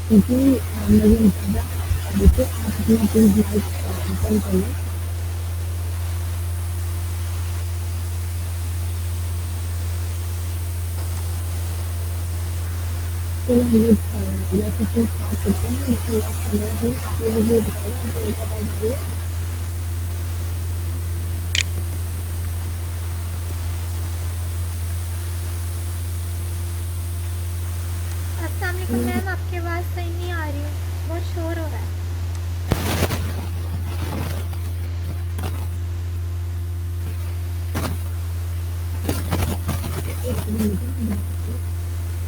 जी मुझे ज़्यादा देखिए आप अपना प्लीज़ माइक ओपन कर लें। तो हम लोग या सेशन स्टार्ट करते हैं, लेकिन लास्ट 15 दिन आपने मुझे बताया आपको एक आवाज़ आ रही है। अस्सलाम वालेकुम मैम, आपकी आवाज़ सही नहीं आ रही है, बहुत शोर हो रहा है। एक सेकंड मुझे ना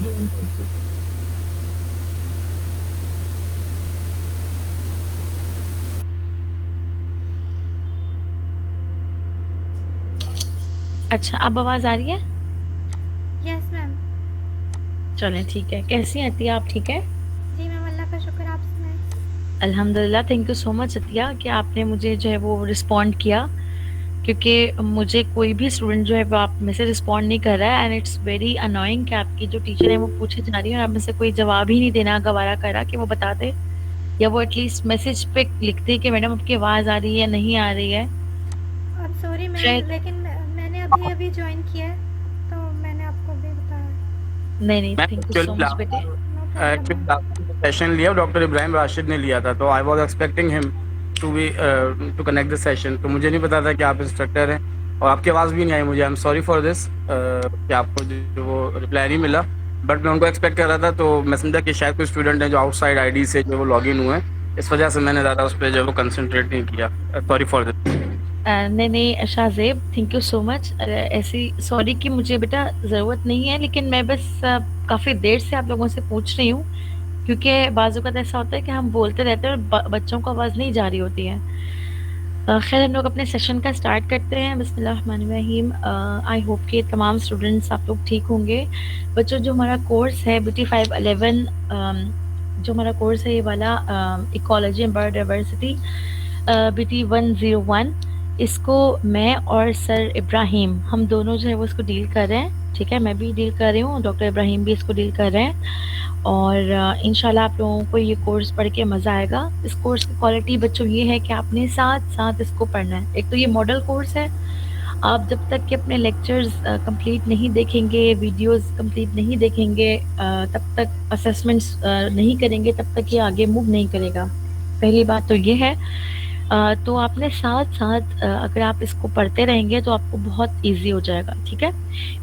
ज्वाइन करती हूँ। अच्छा, अब आवाज़ आ रही है? Yes ma'am. चलें ठीक है। कैसी हैं अतिया, आप ठीक है? जी मैम, अल्लाह का शुक्र, आप सुनाएं। अल्हम्दुलिल्लाह। Thank you so much Atiya कि आपने मुझे जो है वो रिस्पॉन्ड किया, क्योंकि मुझे कोई भी स्टूडेंट जो है वो आप में से रिस्पॉन्ड नहीं कर रहा है, एंड इट्स वेरी अनोइंग कि आपकी जो टीचर है वो पूछे जा रही है और आप में से कोई जवाब ही नहीं देना गवारा कर रहा कि वो बता दे, या वो एटलीस्ट मैसेज पे लिख दे कि मैडम आपकी आवाज़ आ रही है या नहीं आ रही है। और सॉरी मैम, शायद लेकिन मैंने अभी अभी ज्वाइन किया है, तो मैंने आपको अभी बताया। नहीं, नहीं, मैं thank you so actually much बेटे। No problem ma'am. सेशन लिया डॉक्टर इब्राहिम राशिद ने लिया था, तो I was expecting him to be to connect the session. तो मुझे नहीं पता था कि आप इंस्ट्रक्टर हैं और आपकी आवाज़ भी नहीं आई मुझे। I am sorry for this कि आपको जो वो रिप्लाई नहीं मिला, बट मैं उनको एक्सपेक्ट कर रहा था। तो मैं समझा कि शायद कोई स्टूडेंट हैं जो आउटसाइड आईडी से जो वो लॉग इन हुए हैं, इस वजह से मैंने ज़्यादा उस पर जो है वो कंसंट्रेट नहीं किया। Sorry for this. नहीं, नहीं Shahzeb, thank you so much. ऐसी सॉरी की मुझे बेटा ज़रूरत नहीं है, लेकिन मैं बस काफ़ी देर से आप लोगों से पूछ रही हूँ, क्योंकि बाज़ औक़ात ऐसा होता है कि हम बोलते रहते हैं और बच्चों को आवाज़ नहीं जा रही होती है। खैर हम लोग अपने सेशन का स्टार्ट करते हैं। बिस्मिल्लाहिर्रहमानिर्रहीम। आई होप कि तमाम स्टूडेंट्स आप लोग ठीक होंगे। बच्चों, जो हमारा कोर्स है BT 511, जो हमारा कोर्स है ये वाला इकोलॉजी एंड बायोडाइवर्सिटी BT 101, इसको मैं और सर इब्राहिम, हम दोनों जो है वो इसको डील कर रहे हैं। ठीक है, मैं भी डील कर रही हूँ, डॉक्टर इब्राहिम भी इसको डील कर रहे हैं, और इंशाल्लाह आप लोगों को ये कोर्स पढ़ के मज़ा आएगा। इस कोर्स की क्वालिटी बच्चों ये है कि आपने साथ-साथ इसको पढ़ना है। एक तो ये मॉडल कोर्स है, आप जब तक कि अपने लेक्चर्स कंप्लीट नहीं देखेंगे, वीडियोस कंप्लीट नहीं देखेंगे, तब तक असेसमेंट्स नहीं करेंगे, तब तक ये आगे मूव नहीं करेगा। पहली बात तो ये है। तो आपने साथ-साथ अगर आप इसको पढ़ते रहेंगे तो आपको बहुत ईज़ी हो जाएगा, ठीक है?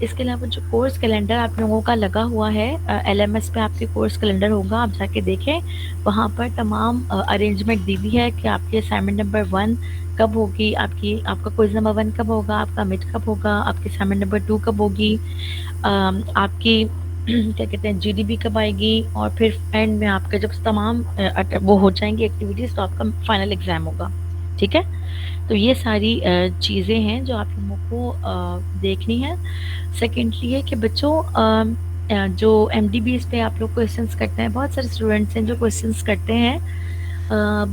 इसके अलावा जो कोर्स कैलेंडर आप लोगों का लगा हुआ है, LMS पे आपके कोर्स कैलेंडर होगा, आप जाके देखें। वहाँ पर तमाम अरेंजमेंट दी हुई है कि आपकी असाइनमेंट नंबर 1 कब होगी, आपका क्विज़ नंबर 1 कब होगा, आपका मिड कब होगा, आपकी असाइनमेंट नंबर 2 कब होगी, आपकी क्या कहते हैं GDB कब आएगी, और फिर एंड में आपके जब तमाम वो हो जाएँगी एक्टिविटीज़, तो आपका फाइनल एग्ज़ाम होगा, ठीक है? तो ये सारी चीज़ें हैं जो आप लोगों को देखनी है। सेकेंडली ये कि बच्चों, जो MDBs पे आप लोग क्वेश्चंस करते हैं, बहुत सारे स्टूडेंट्स हैं जो क्वेश्चंस करते हैं।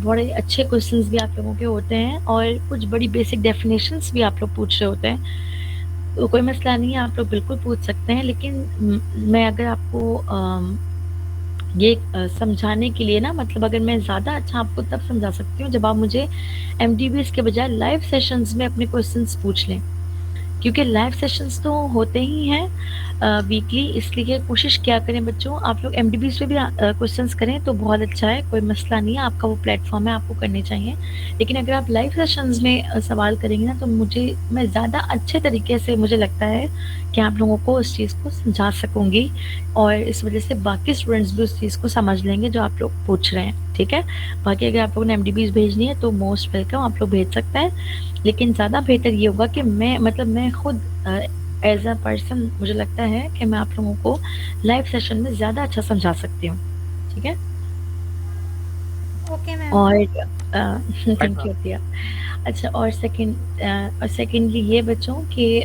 बड़े अच्छे क्वेश्चंस भी आप लोगों के होते हैं और कुछ बड़ी बेसिक डेफिनेशंस भी आप लोग पूछ रहे होते हैं। तो कोई मसला नहीं है, आप लोग बिल्कुल पूछ सकते हैं, लेकिन मैं अगर आपको ये समझाने के लिए ना, मतलब अगर मैं ज़्यादा अच्छा आपको तब समझा सकती हूँ जब आप मुझे MDBs के बजाय लाइव सेशंस में अपने क्वेश्चंस पूछ लें, क्योंकि लाइव सेशंस तो होते ही हैं वीकली। इसलिए कोशिश क्या करें बच्चों, आप लोग MDBs पे भी क्वेश्चंस करें तो बहुत अच्छा है, कोई मसला नहीं है, आपका वो प्लेटफॉर्म है, आपको करने चाहिए। लेकिन अगर आप लाइव सेशंस में सवाल करेंगे ना, तो मैं ज़्यादा अच्छे तरीके से, मुझे लगता है कि आप लोगों को उस चीज़ को समझा सकूँगी, और इस वजह से बाकी स्टूडेंट्स भी उस चीज़ को समझ लेंगे जो आप लोग पूछ रहे हैं, ठीक है? बाकी अगर आप लोगों ने MDBs भेजनी है तो मोस्ट वेलकम, आप लोग भेज सकते हैं। लेकिन ज़्यादा बेहतर ये होगा कि मैं खुद एज़ अ पर्सन, मुझे लगता है कि मैं आप लोगों को लाइव सेशन में ज़्यादा अच्छा समझा सकती हूँ, ठीक है? Okay ma'am. और थैंक यू अतिया। अच्छा, और सेकेंडली ये बच्चों कि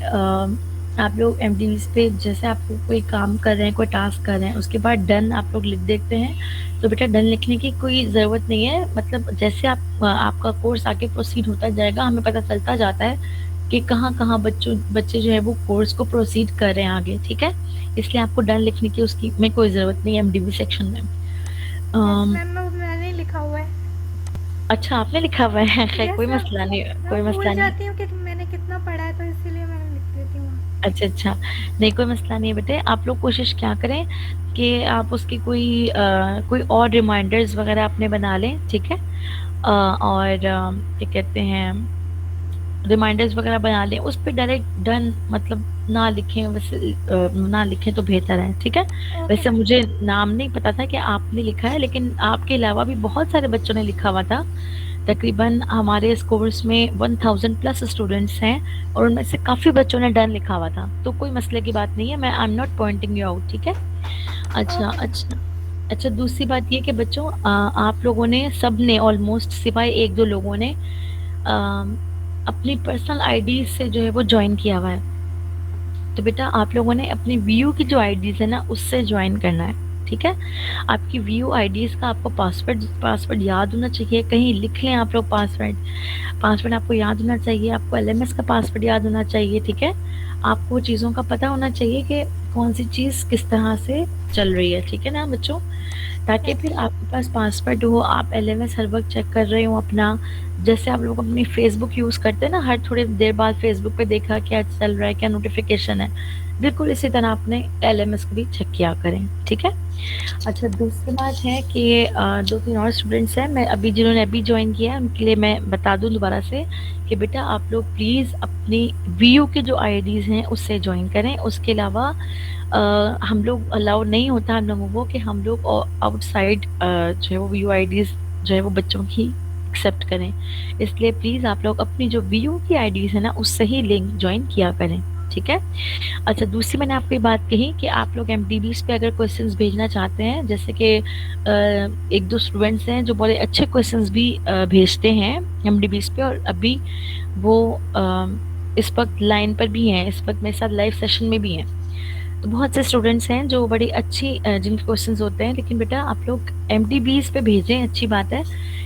आप लोग MDBs पे जैसे आप लोग कोई काम कर रहे हैं, कोई टास्क कर रहे हैं, उसके बाद डन आप लोग लिख देते हैं। तो बेटा, डन लिखने की कोई ज़रूरत नहीं है, मतलब जैसे आपका कोर्स आगे प्रोसीड होता जाएगा, हमें पता चलता जाता है कि कहाँ-कहाँ बच्चे जो है वो कोर्स को प्रोसीड कर रहे हैं आगे, ठीक है? इसलिए आपको डन लिखने की उसकी में कोई ज़रूरत नहीं है MDB सेक्शन में। अम, मैम मैंने लिखा हुआ है। अच्छा आपने लिखा हुआ है। खैर यस कोई मैम। मसला नहीं, मैं कोई भूल मसला नहीं। जाती हूँ कि मैंने कितना पढ़ा है, तो इसीलिए मैं लिख देती हूँ। अच्छा अच्छा, नहीं कोई मसला नहीं है बेटे। आप लोग कोशिश क्या करें कि आप उसकी कोई और रिमाइंडर्स वगैरह अपने बना लें, ठीक है। और क्या कहते हैं, रिमाइंडर्स वगैरह बना लें, उस पे डायरेक्ट डन मतलब ना लिखें, वैसे ना लिखें तो बेहतर है, ठीक है। ओके वैसे मैम। मुझे नाम नहीं पता था कि आपने लिखा है, लेकिन आपके अलावा भी बहुत सारे बच्चों ने लिखा हुआ था। तकरीबन हमारे इस कोर्स में 1000 प्लस स्टूडेंट्स हैं, और उनमें से काफी बच्चों ने डन लिखा हुआ था, तो कोई मसले की बात नहीं है। मैं I am not Poynting you out, ठीक है। अच्छा ओके मैम। अच्छा। अच्छा दूसरी बात ये कि बच्चों आप लोगों ने सब ने ऑलमोस्ट सिवाय एक दो लोगों ने अपनी पर्सनल आईडी से जो है वो ज्वाइन किया हुआ है। तो बेटा आप लोगों ने अपनी वीयू की जो आईडीज है ना उससे ज्वाइन करना है, ठीक है। आपकी वीयू आईडीज का आपको पासवर्ड पासवर्ड याद होना चाहिए, कहीं लिख लें आप लोग पासवर्ड। पासवर्ड आपको याद होना चाहिए, आपको एलएमएस का पासवर्ड याद होना चाहिए, ठीक है। आपको चीज़ों का पता होना चाहिए कि कौन सी चीज़ किस तरह से चल रही है, ठीक है ना बच्चों। ताकि यस फिर मैम। आपके पास पासवर्ड हो, आप एलएमएस हर वक्त चेक कर रहे हो अपना। जैसे आप लोग अपनी फेसबुक यूज़ करते हैं ना, हर थोड़ी देर बाद फेसबुक पे देखा क्या चल रहा है, क्या नोटिफिकेशन है, बिल्कुल इसी तरह अपने एलएमएस को भी चेक किया करें, ठीक है। अच्छा दूसरी बात है कि 2-3 और स्टूडेंट्स हैं, मैं अभी जिन्होंने अभी ज्वाइन किया है उनके लिए मैं बता दूं दोबारा से कि बेटा आप लोग प्लीज़ अपनी वीयू के जो आईडीज़ हैं उससे ज्वाइन करें। उसके अलावा हम लोग अलाउ नहीं होता हम लोगों को कि हम लोग आउटसाइड जो है वो वीयू आईडीज़ जो है वो बच्चों की एक्सेप्ट करें। इसलिए प्लीज़ आप लोग अपनी जो वीयू की आईडीज़ है ना उससे ही लिंक ज्वाइन किया करें, ठीक है। अच्छा दूसरी मैंने आपको ये बात कही कि आप लोग एमडीबीज पे अगर क्वेश्चंस भेजना चाहते हैं, जैसे कि एक दो स्टूडेंट्स हैं जो बड़े अच्छे क्वेश्चंस भी भेजते हैं एमडीबीज पे, और अभी वो इस वक्त लाइन पर भी हैं, इस वक्त मेरे साथ लाइव सेशन में भी हैं। तो बहुत से स्टूडेंट्स हैं जो बड़ी अच्छी जिनके क्वेश्चंस होते हैं, लेकिन बेटा आप लोग एमडीबीज पे भेजें, अच्छी बात है।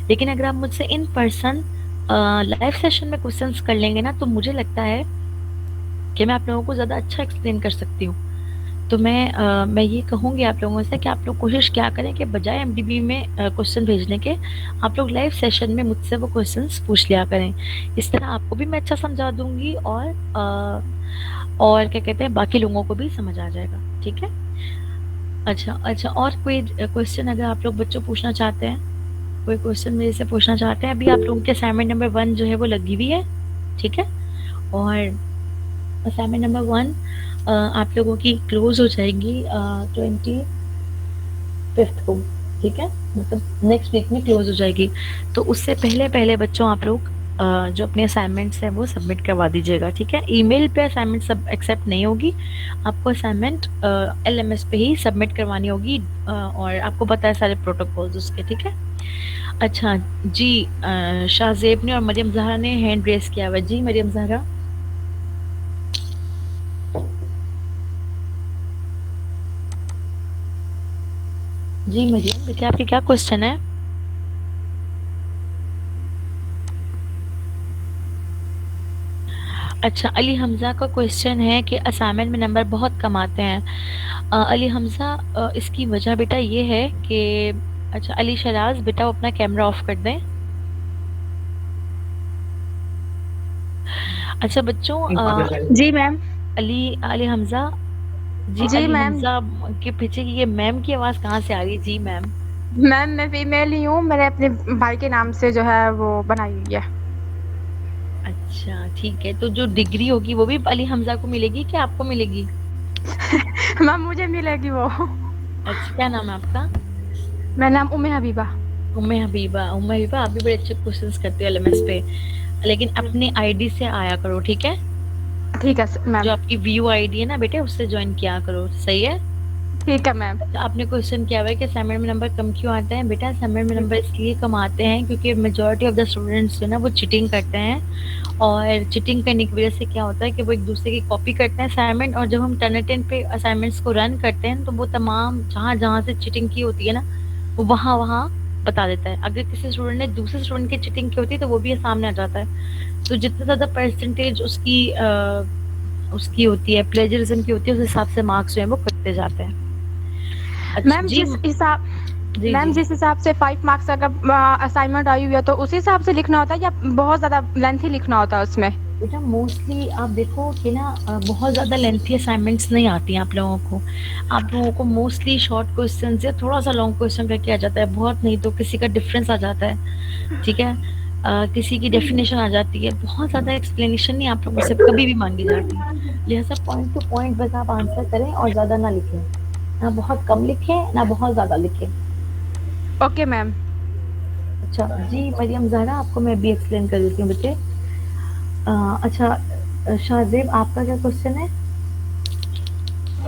लेकिन अगर आप मुझसे इन पर्सन लाइव सेशन में क्वेश्चंस कर लेंगे ना, तो मुझे लगता है कि मैं आप लोगों को ज़्यादा अच्छा एक्सप्लेन कर सकती हूँ। तो मैं ये कहूँगी आप लोगों से कि आप लोग कोशिश क्या करें कि बजाय एमडीबी में क्वेश्चन भेजने के, आप लोग लाइव सेशन में मुझसे वो क्वेश्चंस पूछ लिया करें। इस तरह आपको भी मैं अच्छा समझा दूँगी, और क्या कहते हैं बाकी लोगों को भी समझ आ जाएगा, ठीक है। अच्छा अच्छा, और कोई क्वेश्चन अगर आप लोग बच्चों पूछना चाहते हैं, कोई क्वेश्चन मेरे से पूछना चाहते हैं, अभी आप लोगों के असाइनमेंट नंबर 1 जो है वो लगी हुई है, ठीक है। और असाइनमेंट नंबर 1 आप लोगों की क्लोज हो जाएगी 25th को, ठीक है, मतलब नेक्स्ट वीक में क्लोज हो जाएगी। तो उससे पहले पहले बच्चों आप लोग जो अपने असाइनमेंट्स हैं वो सबमिट करवा दीजिएगा, ठीक है। ईमेल पे असाइनमेंट सब एक्सेप्ट नहीं होगी, आपको असाइनमेंट एलएमएस पे ही सबमिट करवानी होगी, और आपको पता है सारे प्रोटोकॉल्स उसके, ठीक है। अच्छा जी, शाहजेब ने और मरियम जहरा ने हैंड रेस किया हुआ है। जी मरियम जहरा। जी मरियम बेटे आपके क्या क्वेश्चन है? अच्छा अली हमजा का क्वेश्चन है कि असाइनमेंट में नंबर बहुत कम आते हैं। अली हमजा इसकी वजह बेटा ये है कि, अच्छा अली शराज बेटा वो अपना कैमरा ऑफ कर दें। अच्छा बच्चों जी मैम। अली अली हमजा, जी जी अली मैम। हमजा के पीछे की ये मैम की आवाज़ कहाँ से आ रही है? जी मैम। मैम मैं फीमेल ही हूँ, मैंने अपने भाई के नाम से जो है वो बनाई हुई है। अच्छा ठीक है, तो जो डिग्री होगी वो भी अली हमजा को मिलेगी कि आपको मिलेगी? मैम मुझे मिलेगी वो। अच्छा क्या नाम है आपका? मेरा नाम उम्मे हबीबा। उम्मे हबीबा। उम्मे हबीबा आप भी बड़े अच्छे क्वेश्चंस करते हो एलएमएस पे, लेकिन अपनी आईडी से आया करो, ठीक है। ठीक है मैम। जो आपकी व्यू आईडी है ना बेटे उससे ज्वाइन किया करो, सही है। ठीक है मैम। तो आपने क्वेश्चन किया हुआ है कि असाइनमेंट में नंबर कम क्यों आते हैं? बेटा असाइनमेंट में नंबर इसलिए कम आते हैं क्योंकि मेजोरिटी ऑफ द स्टूडेंट्स जो है ना वो चीटिंग करते हैं, और चीटिंग करने की वजह से क्या होता है कि वो एक दूसरे की कॉपी करते हैं असाइनमेंट, और जब हम टर्निटिन पे असाइनमेंट्स को रन करते हैं तो वो तमाम जहाँ जहाँ से चीटिंग की होती है ना वो वहाँ वहाँ बता देता है। अगर किसी स्टूडेंट ने दूसरे स्टूडेंट की चीटिंग की होती है तो वो भी सामने आ जाता है। तो जितना ज़्यादा परसेंटेज उसकी होती है, प्लेजरिज्म की होती है, उस हिसाब से मार्क्स जो है वो कटते जाते हैं। अच्छा मैम जी। जिस हिसाब जी मैम जी। जिस हिसाब से 5 मार्क्स अगर असाइनमेंट आई हुई है तो उस हिसाब से लिखना होता है या बहुत ज़्यादा लेंथी लिखना होता है उसमें? बेटा मोस्टली आप देखो कि ना बहुत ज्यादा लेंथी असाइनमेंट्स नहीं आती हैं आप लोगों को। आप लोगों को मोस्टली शॉर्ट क्वेश्चन या थोड़ा सा लॉन्ग क्वेश्चन करके आ जाता है, बहुत नहीं तो किसी का डिफरेंस आ जाता है, ठीक है। किसी की डेफिनेशन आ जाती है, बहुत ज्यादा एक्सप्लेनेशन नहीं आप लोगों से कभी भी मांगी जाती। लिहाजा पॉइंट टू पॉइंट बस आप आंसर करें और ज्यादा ना लिखें, ना बहुत कम लिखें ना बहुत ज्यादा लिखें। Okay ma'am. अच्छा जी, मरियम जहरा आपको मैं भी एक्सप्लेन कर देती हूँ बेटे। अच्छा शाहजेब आपका क्या क्वेश्चन है?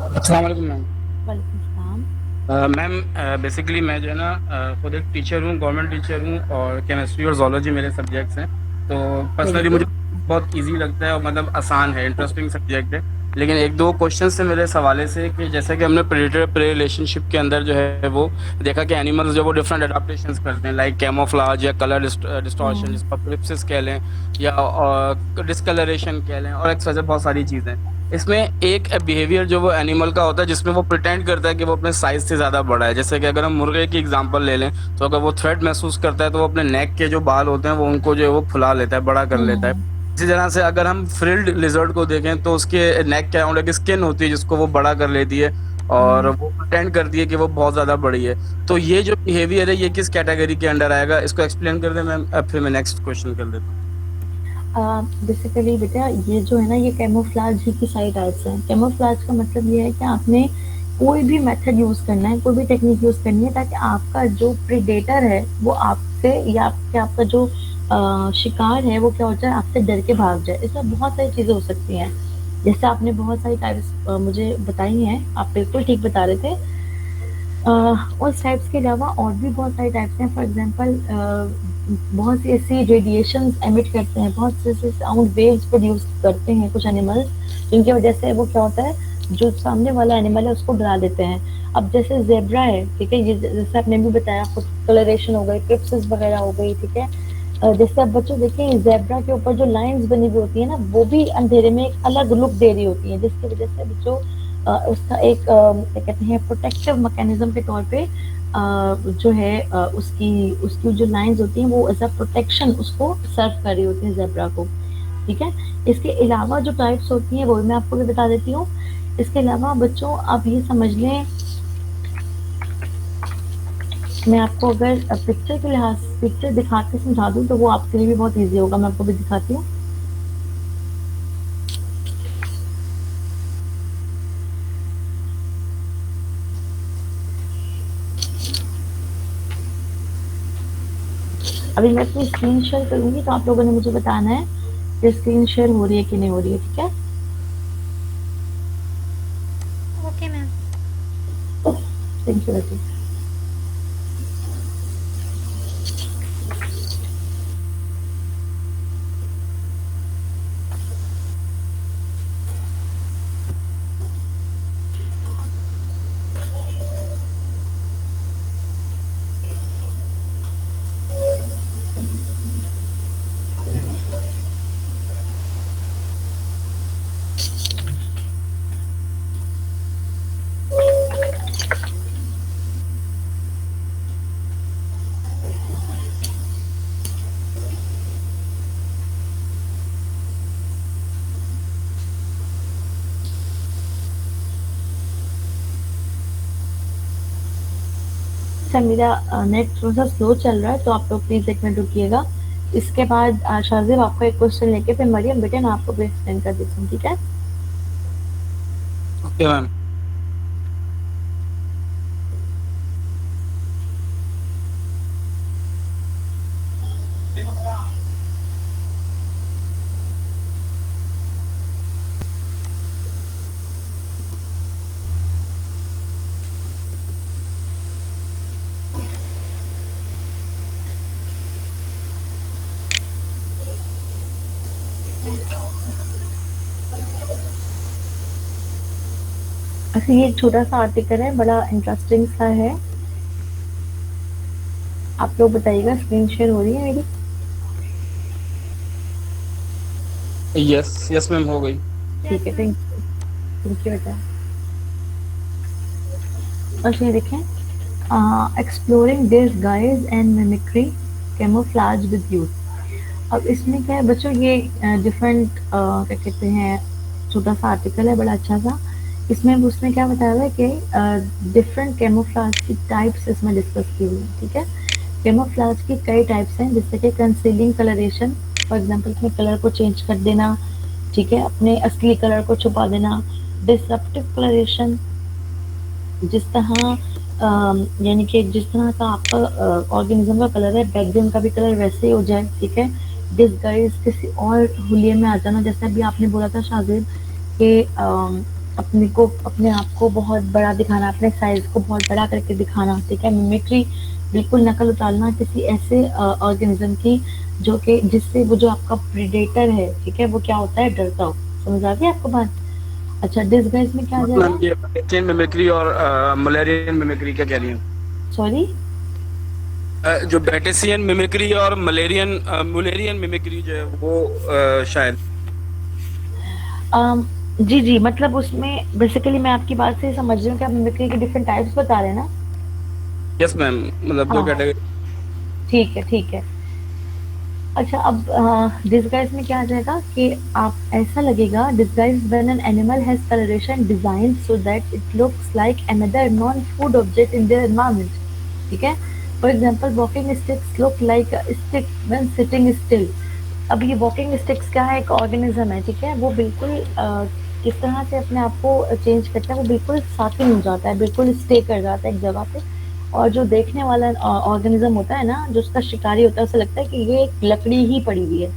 अस्सलाम वालेकुम मैम। वालेकुम सलाम। मैम बेसिकली मैं जो है ना खुद एक टीचर हूँ, गवर्नमेंट टीचर हूँ, और केमिस्ट्री और जोलॉजी मेरे सब्जेक्ट्स हैं। तो वेरी पर्सनली मुझे गुड। बहुत इजी लगता है और मतलब आसान है, इंटरेस्टिंग सब्जेक्ट है। लेकिन एक दो क्वेश्चन से मेरे सवाले से कि जैसे कि हमने प्रेडेटर प्रे रिलेशनशिप के अंदर जो है वो देखा कि एनिमल्स जो वो डिफरेंट अडाप्टेशंस करते हैं, लाइक कैमोफ्लाज या कलर डिस्टॉर्शन, जिसको क्लिप्सिस कह लें या डिस्कलरेशन कह लें, और एक वजह बहुत सारी चीज़ें। इसमें एक बिहेवियर जो वो एनिमल का होता है जिसमें वो प्रिटेंड करता है कि वो अपने साइज से ज़्यादा बड़ा है। जैसे कि अगर हम मुर्गे की एग्जांपल ले लें, तो अगर वो थ्रेट महसूस करता है तो वो अपने नेक के जो बाल होते हैं वो उनको जो है वो फुला लेता है, बड़ा कर लेता है। इसी तरह से अगर हम फ्रिल्ड लिजर्ड को देखें तो उसके नेक के अराउंड एक स्किन होती है जिसको वो बड़ा कर लेती है, और वो प्रिटेंड करती है कि वो बहुत ज़्यादा बड़ी है। तो ये जो बिहेवियर है ये किस कैटेगरी के अंडर आएगा, इसको एक्सप्लेन कर दें मैम, अब फिर मैं नेक्स्ट क्वेश्चन कर देता हूँ। बेसिकली बेटा ये जो है ना ये कैमोफ्लाज ही की साइड आर्ट्स है। कैमोफ्लाज का मतलब ये है कि आपने कोई भी मेथड यूज करना है, कोई भी टेक्निक यूज करनी है ताकि आपका जो प्रीडेटर है वो आपसे या आपका जो शिकार है वो क्या हो जाए, आपसे डर के भाग जाए। इसमें बहुत सारी चीजें हो सकती हैं, जैसे आपने बहुत सारी टाइप्स मुझे बताई हैं, आप बिल्कुल ठीक बता रहे थे। उस टाइप्स के अलावा और भी बहुत सारी टाइप्स हैं। फॉर एग्जांपल बहुत सी ऐसी रेडिएशंस एमिट करते हैं, बहुत से ऐसे साउंड वेव्स प्रोड्यूस करते हैं कुछ एनिमल्स, जिनकी वजह से वो क्या होता है, जो सामने वाला एनिमल है उसको डरा देते हैं। अब जैसे जेब्रा है, ठीक है, ये जैसे आपने भी बताया, कलरेशन हो गई, क्रिप्सिस वगैरह हो गई, ठीक है। जैसे अब बच्चों देखिए जेब्रा के ऊपर जो लाइंस बनी हुई होती है ना, वो भी अंधेरे में एक अलग लुक दे रही होती है, जिसकी वजह से बच्चों उसका एक क्या कहते हैं प्रोटेक्टिव मैकेनिज्म के तौर पे जो है उसकी उसकी जो लाइंस होती हैं वो एज अ प्रोटेक्शन उसको सर्व कर रही होती हैं जेब्रा को, ठीक है। इसके अलावा जो टाइप्स होती हैं वो भी मैं आपको भी बता देती हूँ। इसके अलावा बच्चों आप ये समझ लें, मैं आपको अगर पिक्चर के लिहाज पिक्चर दिखा के समझा दूँ तो वो आपके लिए भी बहुत ईजी होगा। मैं आपको भी दिखाती हूँ। अभी मैं अपनी स्क्रीन शेयर करूंगी तो आप लोगों ने मुझे बताना है कि स्क्रीन शेयर हो रही है कि नहीं हो रही है, ठीक है। Okay ma'am. थैंक यू बेटी। अच्छा मेरा नेट थोड़ा सा स्लो चल रहा है तो आप लोग प्लीज एक मिनट रुकिएगा। इसके बाद शाहजेब आपको एक क्वेश्चन लेके फिर मरियम बेटे मैं आपको भी एक्सप्लेन कर देती हूँ, ठीक है। Okay ma'am. अच्छा ये एक छोटा सा आर्टिकल है, बड़ा इंटरेस्टिंग सा है। आप लोग बताइएगा स्क्रीन शेयर हो रही है मेरी? यस यस मैम, हो गई। ठीक यस है, मैम। थैंक यू बेटा। अच्छा ये देखें, exploring disguise and mimicry camouflage with youth. अब इसमें क्या है बच्चों, ये डिफरेंट क्या कहते हैं, छोटा सा आर्टिकल है बड़ा अच्छा सा। इसमें उसने क्या बताया हुआ है कि डिफरेंट कैमोफ्लेज की टाइप्स इसमें डिस्कस की हुई है, ठीक है। कैमोफ्लेज की कई टाइप्स हैं, जैसे कि कंसीलिंग कलरेशन, फॉर एग्जांपल अपने कलर को चेंज कर देना, ठीक है, अपने असली कलर को छुपा देना। डिसरप्टिव कलरेशन, जिस तरह यानी कि जिस तरह का आपका ऑर्गेनिज्म का कलर है, बैकग्राउंड का भी कलर वैसे ही हो जाए, ठीक है। डिस्गाइज, किसी और हुलिये में आ जाना, जैसे अभी आपने बोला था शाजिद कि अपने आप को बहुत बड़ा दिखाना, अपने साइज को बहुत बड़ा करके दिखाना, ठीक है। मिमिक्री, बिल्कुल नकल उतारना किसी ऐसे ऑर्गेनिज्म की जो कि जिससे वो जो आपका प्रेडेटर है, ठीक है, वो क्या होता है, डरता हो। समझ आ गई आपको बात? अच्छा, डिस्गाइज में क्या आ मैम जाएगा? ये बैक्टीरियन मिमिक्री और मलेरियन मिमिक्री क्या कह रही हैं? सॉरी, जो बैटेसियन मिमिक्री और मुलेरियन मिमिक्री जो है वो शायद। जी जी, मतलब उसमें बेसिकली मैं आपकी बात से समझ रही हूँ कि आप मिमिक्री के डिफरेंट टाइप्स बता रहे हैं ना? यस मैम, मतलब दो हाँ, कैटेगरी। ठीक है ठीक है। अच्छा, अब डिस्गाइज में क्या आ जाएगा कि आप ऐसा लगेगा, disguise when an animal has colouration design so that it looks like another non food object in their environment, ठीक है। For example, walking sticks look like a stick when sitting still. अब ये वॉकिंग स्टिक्स क्या है, एक organism है, ठीक है। वो बिल्कुल किस तरह से अपने आप को चेंज करता है, वो बिल्कुल साकिन हो जाता है, बिल्कुल स्टे कर जाता है एक जगह पे। और जो देखने वाला ऑर्गेनिज्म होता है ना, जो उसका शिकारी होता है, उसे लगता है कि ये एक लकड़ी ही पड़ी हुई है।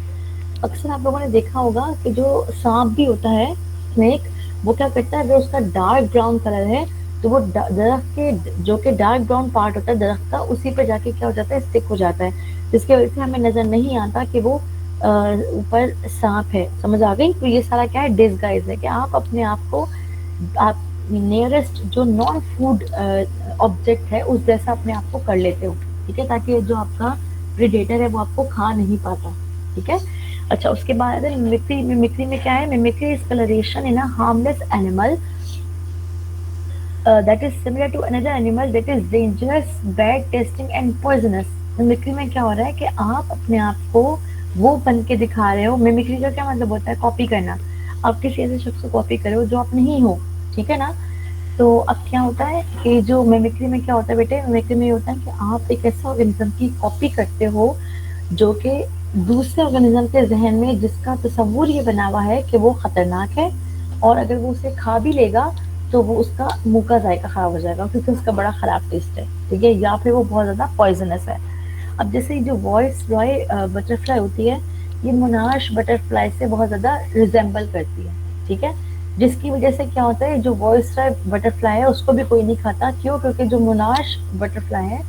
अक्सर आप लोगों ने देखा होगा कि जो सांप भी होता है, स्नेक, वो क्या करता है, अगर उसका डार्क ब्राउन कलर है तो वो दरख्त के जो कि डार्क ब्राउन पार्ट होता है दरख्त का, उसी पे जाके क्या हो जाता है, स्टिक हो जाता है, जिसकी वजह से हमें नजर नहीं आता कि वो ऊपर सांप है। समझ आ गई? तो ये सारा क्या है, डिस्गाइज है कि आप अपने आप को, आप नियरेस्ट जो नॉन फूड ऑब्जेक्ट है उस जैसा अपने आप को कर लेते हो, ठीक है, ताकि जो आपका प्रेडेटर है वो आपको खा नहीं पाता, ठीक है। अच्छा, उसके बाद मिमिक्री। मिमिक्री में क्या है, mimicry is colouration in a harmless animal that is similar to another animal that is dangerous, bad tasting and poisonous। Mimicry में क्या हो रहा है कि आप अपने आप को वो बन के दिखा रहे हो। मिमिक्री का क्या मतलब होता है, कॉपी करना। आप किसी ऐसे शख्स को कॉपी कर रहे हो जो आप नहीं हो, ठीक है ना। तो अब क्या होता है कि जो मिमिक्री में क्या होता है बेटे, मिमिक्री में ये होता है कि आप एक ऐसा ऑर्गेनिज्म की कॉपी करते हो जो कि दूसरे ऑर्गेनिज्म के जहन में जिसका तस्वुर ये बना हुआ है कि वो खतरनाक है, और अगर वो उसे खा भी लेगा तो वो उसका मुंह का जायका खराब हो जाएगा क्योंकि उसका बड़ा खराब टेस्ट है, ठीक है, या फिर वो बहुत ज्यादा पॉइजनस है। अब जैसे जो वॉइस रॉय बटरफ्लाई होती है, ये मोनाश बटरफ्लाई से बहुत ज्यादा रिजेंबल करती है, ठीक है, जिसकी वजह से क्या होता है, जो वॉइस रॉय बटरफ्लाई है उसको भी कोई नहीं खाता। क्यों? क्योंकि जो मोनाश बटरफ्लाई है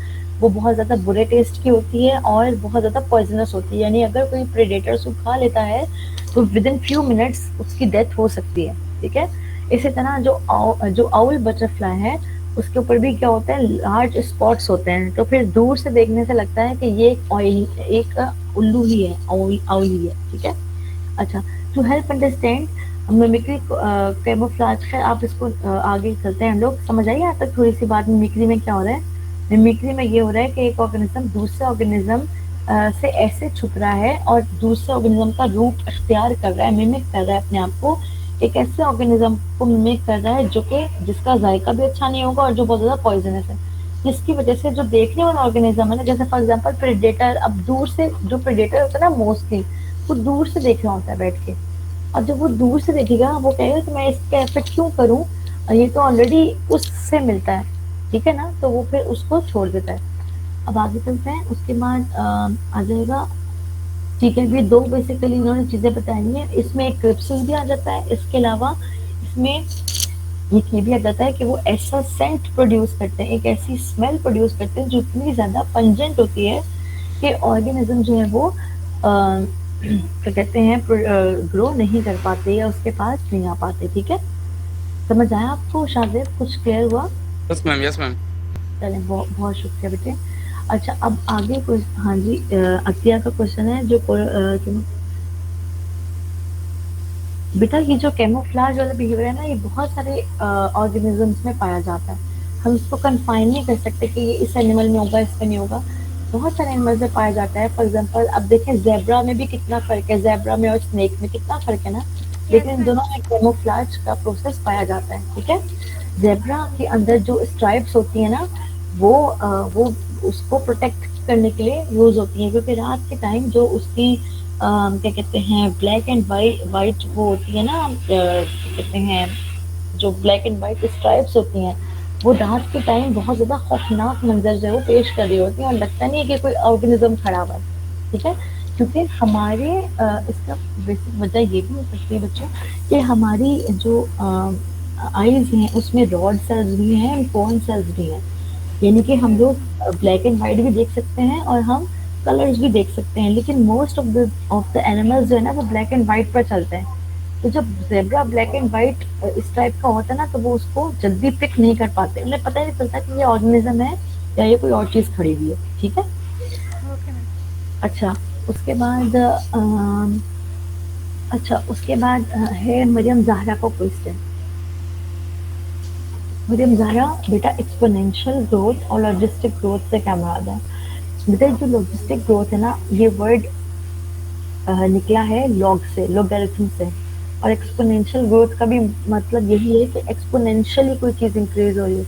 वो बहुत ज्यादा बुरे टेस्ट की होती है और बहुत ज्यादा पॉइजनस होती है, यानी अगर कोई प्रेडेटर उसको खा लेता है तो विद इन फ्यू मिनट्स उसकी डेथ हो सकती है, ठीक है। इसी तरह जो आउल बटरफ्लाई है उसके ऊपर भी क्या होता है, लार्ज स्पॉट्स होते हैं, तो फिर दूर से देखने से लगता है कि ये एक उल्लू ही है, आउल ही है, ठीक है। अच्छा, to help understand mimicry camouflage है, आप इसको आगे चलते हैं हम लोग, समझ आइए यहाँ तक थोड़ी सी बात। मिमिक्री में क्या हो रहा है, मिमिक्री में ये हो रहा है कि एक ऑर्गेनिज्म दूसरे ऑर्गेनिज्म से ऐसे छुप रहा है और दूसरे ऑर्गेनिज्म का रूप अख्तियार कर रहा है, मिमिक कर रहा है अपने आप को, एक ऐसे ऑर्गेनिज्म को मिमिक कर रहा है जो कि जिसका जायका भी अच्छा नहीं होगा और जो बहुत ज्यादा पॉइजनस है, जिसकी वजह से जो देखने वाला ऑर्गेनिज्म है ना, जैसे फॉर एग्जांपल प्रेडेटर, अब दूर से जो प्रेडेटर होता है ना, मोस्टली वो दूर से देख रहा होता है बैठ के, और जब वो दूर से देखेगा वो कहेगा कि मैं इसका एफर्ट क्यों करूं, ये तो ऑलरेडी उससे मिलता है, ठीक है ना, तो वो फिर उसको छोड़ देता है। अब आगे चलते हैं, उसके बाद आ जाएगा, ठीक है, ये दो बेसिकली इन्होंने चीजें बताई हैं। इसमें एक क्रिप्सिस भी आ जाता है, इसके अलावा इसमें एक ये भी आ जाता है कि वो ऐसा सेंट प्रोड्यूस करते हैं, एक ऐसी स्मेल प्रोड्यूस करते हैं जो इतनी ज्यादा पंजेंट होती है कि ऑर्गेनिज्म जो है वो क्या कहते हैं, ग्रो नहीं कर पाते या उसके पास नहीं आ पाते, ठीक है। समझ आया आपको शायद, कुछ क्लियर हुआ? Yes ma'am, yes ma'am. चलें, बहुत बहुत शुक्रिया बेटे। अच्छा, अब आगे कुछ, हाँ जी, अतिया का क्वेश्चन है जो बेटा ये जो कैमोफ्लेज वाला बिहेवियर है ना, ये बहुत सारे ऑर्गेनिजम्स में पाया जाता है। हम उसको कन्फाइन नहीं कर सकते कि ये इस एनिमल में होगा, इसमें नहीं होगा। बहुत सारे एनिमल्स में पाया जाता है। फॉर एग्जाम्पल अब देखें ज़ेब्रा में भी कितना फ़र्क है, ज़ेब्रा में और स्नेक में कितना फ़र्क है ना, लेकिन इन मैम। दोनों में कैमोफ्लेज का प्रोसेस पाया जाता है, ठीक है। ज़ेब्रा के अंदर जो स्ट्राइप्स होती है ना, वो उसको प्रोटेक्ट करने के लिए यूज़ होती हैं, क्योंकि रात के टाइम जो उसकी क्या कहते हैं ब्लैक एंड वाइट वो होती है ना, क्या कहते हैं जो ब्लैक एंड वाइट स्ट्राइप्स होती हैं, वो रात के टाइम बहुत ज़्यादा खौफनाक मंजर जो है वो पेश कर रही होती है, और लगता नहीं है कि कोई ऑर्गेनिज्म खड़ा हुआ है, ठीक है। क्योंकि हमारे इसका बेसिक वजह ये भी हो सकती है बच्चों कि हमारी जो आईज हैं उसमें रॉड सेल्स भी हैं, कोन सेल्स भी हैं, यानी कि हम लोग ब्लैक एंड वाइट भी देख सकते हैं और हम कलर्स भी देख सकते हैं, लेकिन मोस्ट ऑफ द एनिमल्स जो है ना वो ब्लैक एंड वाइट पर चलते हैं। तो जब ज़ेब्रा ब्लैक एंड वाइट इस टाइप का होता है ना, तो वो उसको जल्दी पिक नहीं कर पाते, उन्हें पता ही नहीं चलता कि ये ऑर्गेनिज्म है या ये कोई और चीज़ खड़ी हुई है, ठीक है। Okay ma'am. अच्छा उसके बाद है मरियम ज़हरा को क्वेश्चन। मरियम ज़हरा बेटा, एक्सपोनेंशियल ग्रोथ और लॉजिस्टिक ग्रोथ से क्या मुराद है? बेटा जो लॉजिस्टिक ग्रोथ है ना, ये वर्ड निकला है लॉग से, लॉगरिथम से, और एक्सपोनेंशियल ग्रोथ का भी मतलब यही है कि एक्सपोनेंशियली कोई चीज़ इंक्रीज हो रही है,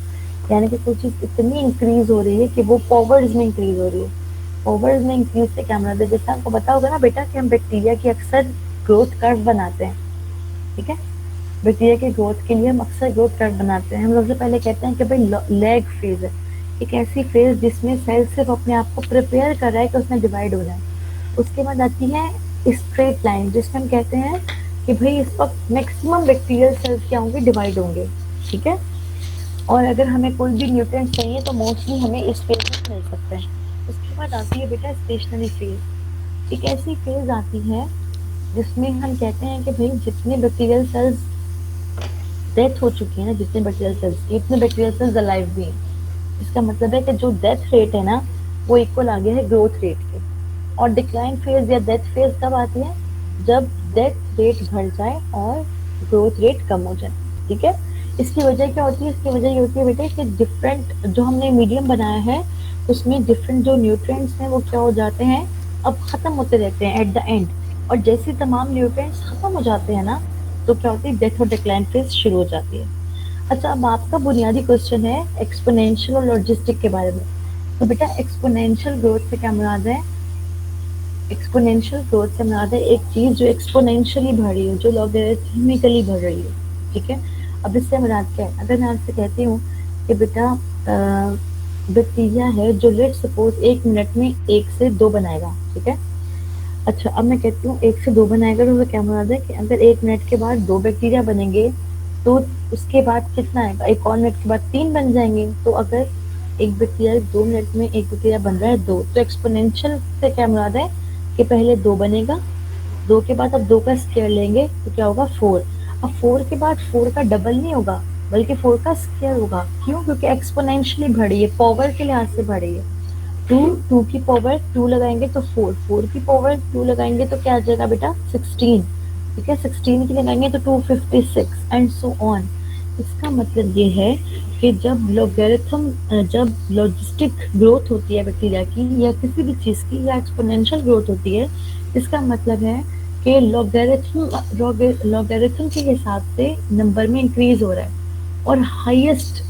यानी कि कोई चीज़ इतनी इंक्रीज हो रही है कि वो पावर्स में इंक्रीज हो रही है। पावर्स में इंक्रीज से क्या मतलब है, जैसे आपको पता होगा ना बेटा कि हम बैक्टीरिया की अक्सर ग्रोथ कर्व बनाते हैं, ठीक है। बैक्टीरिया के ग्रोथ के लिए हम अक्सर ग्रोथ कर्व बनाते हैं। हम सबसे पहले कहते हैं कि भाई लैग फेज है, एक ऐसी फेज जिसमें सेल सिर्फ अपने आप को प्रिपेयर कर रहा है कि उसमें डिवाइड हो जाए। उसके बाद आती है स्ट्रेट लाइन, जिसमें हम कहते हैं कि भाई इस वक्त मैक्सिमम बैक्टीरियल सेल्स क्या होंगे, डिवाइड होंगे, ठीक है। और अगर हमें कोई भी न्यूट्रिएंट चाहिए तो मोस्टली हमें इस फेज में मिल सकते हैं। उसके बाद आती है बेटा स्टेशनरी फेज, एक ऐसी फेज आती है जिसमें हम कहते हैं कि भाई जितने बैक्टीरियल सेल्स डेथ हो चुकी है ना, जितने बैक्टीरियल सेल्स, इतने बैक्टीरियल सेल्स अलाइव भी हैं। इसका मतलब है कि जो डेथ रेट है ना वो इक्वल आ गया है ग्रोथ रेट के। और डिक्लाइन फेज या डेथ फेज कब आती है, जब डेथ रेट बढ़ जाए और ग्रोथ रेट कम हो जाए, ठीक है। इसकी वजह क्या होती है, इसकी वजह ये होती है बेटे कि डिफरेंट जो हमने मीडियम बनाया है उसमें डिफरेंट जो न्यूट्रिएंट्स हैं वो क्या हो जाते हैं, अब खत्म होते रहते हैं एट द एंड, और जैसे तमाम न्यूट्रिएंट्स खत्म हो जाते हैं ना तो क्या होती है, डेथ और डिक्लाइन फेज शुरू हो जाती है। अच्छा अब आपका बुनियादी क्वेश्चन है एक्सपोनेंशियल और लॉजिस्टिक के बारे में। तो बेटा एक्सपोनेंशियल ग्रोथ से क्या मुराद है, एक्सपोनेंशियल ग्रोथ से मुराद है एक चीज जो एक्सपोनेंशियली बढ़ रही है, जो लॉगरिथमिकली बढ़ रही है, ठीक है। अब इससे मुराद क्या है, अगर मैं आपसे कहती हूँ कि बेटा बैक्टीरिया है जो लेट सपोज 1 मिनट में 1 से 2 बनाएगा, ठीक है। अच्छा अब मैं कहती हूँ 1 से 2 बनाएगा, तो क्या मुराद है कि अगर 1 मिनट के बाद 2 बैक्टीरिया बनेंगे तो उसके बाद कितना आएगा, 1 और मिनट के बाद 3 बन जाएंगे। तो अगर एक बैक्टीरिया 2 मिनट में एक बैक्टीरिया बन रहा है 2, तो एक्सपोनेंशियल से क्या मुराद है कि पहले 2 बनेगा, 2 के बाद अब 2 का स्क्वायर लेंगे तो क्या होगा 4, अब 4 के बाद 4 का डबल नहीं होगा बल्कि 4 का स्क्वायर होगा। क्यों, क्योंकि एक्सपोनेंशियली बढ़ी है, पावर के लिहाज से बढ़ी है। 2 की पावर 2 लगाएंगे तो 4 की पावर 2 लगाएंगे तो क्या आ जाएगा बेटा 16, ठीक है। 16 की लगाएंगे तो 256 एंड सो ऑन। इसका मतलब ये है कि जब जब लॉजिस्टिक ग्रोथ होती है बैक्टीरिया की या किसी भी चीज़ की, या एक्सपोनेंशियल ग्रोथ होती है, इसका मतलब है कि लॉगरिथम के हिसाब से नंबर में इंक्रीज हो रहा है और हाईएस्ट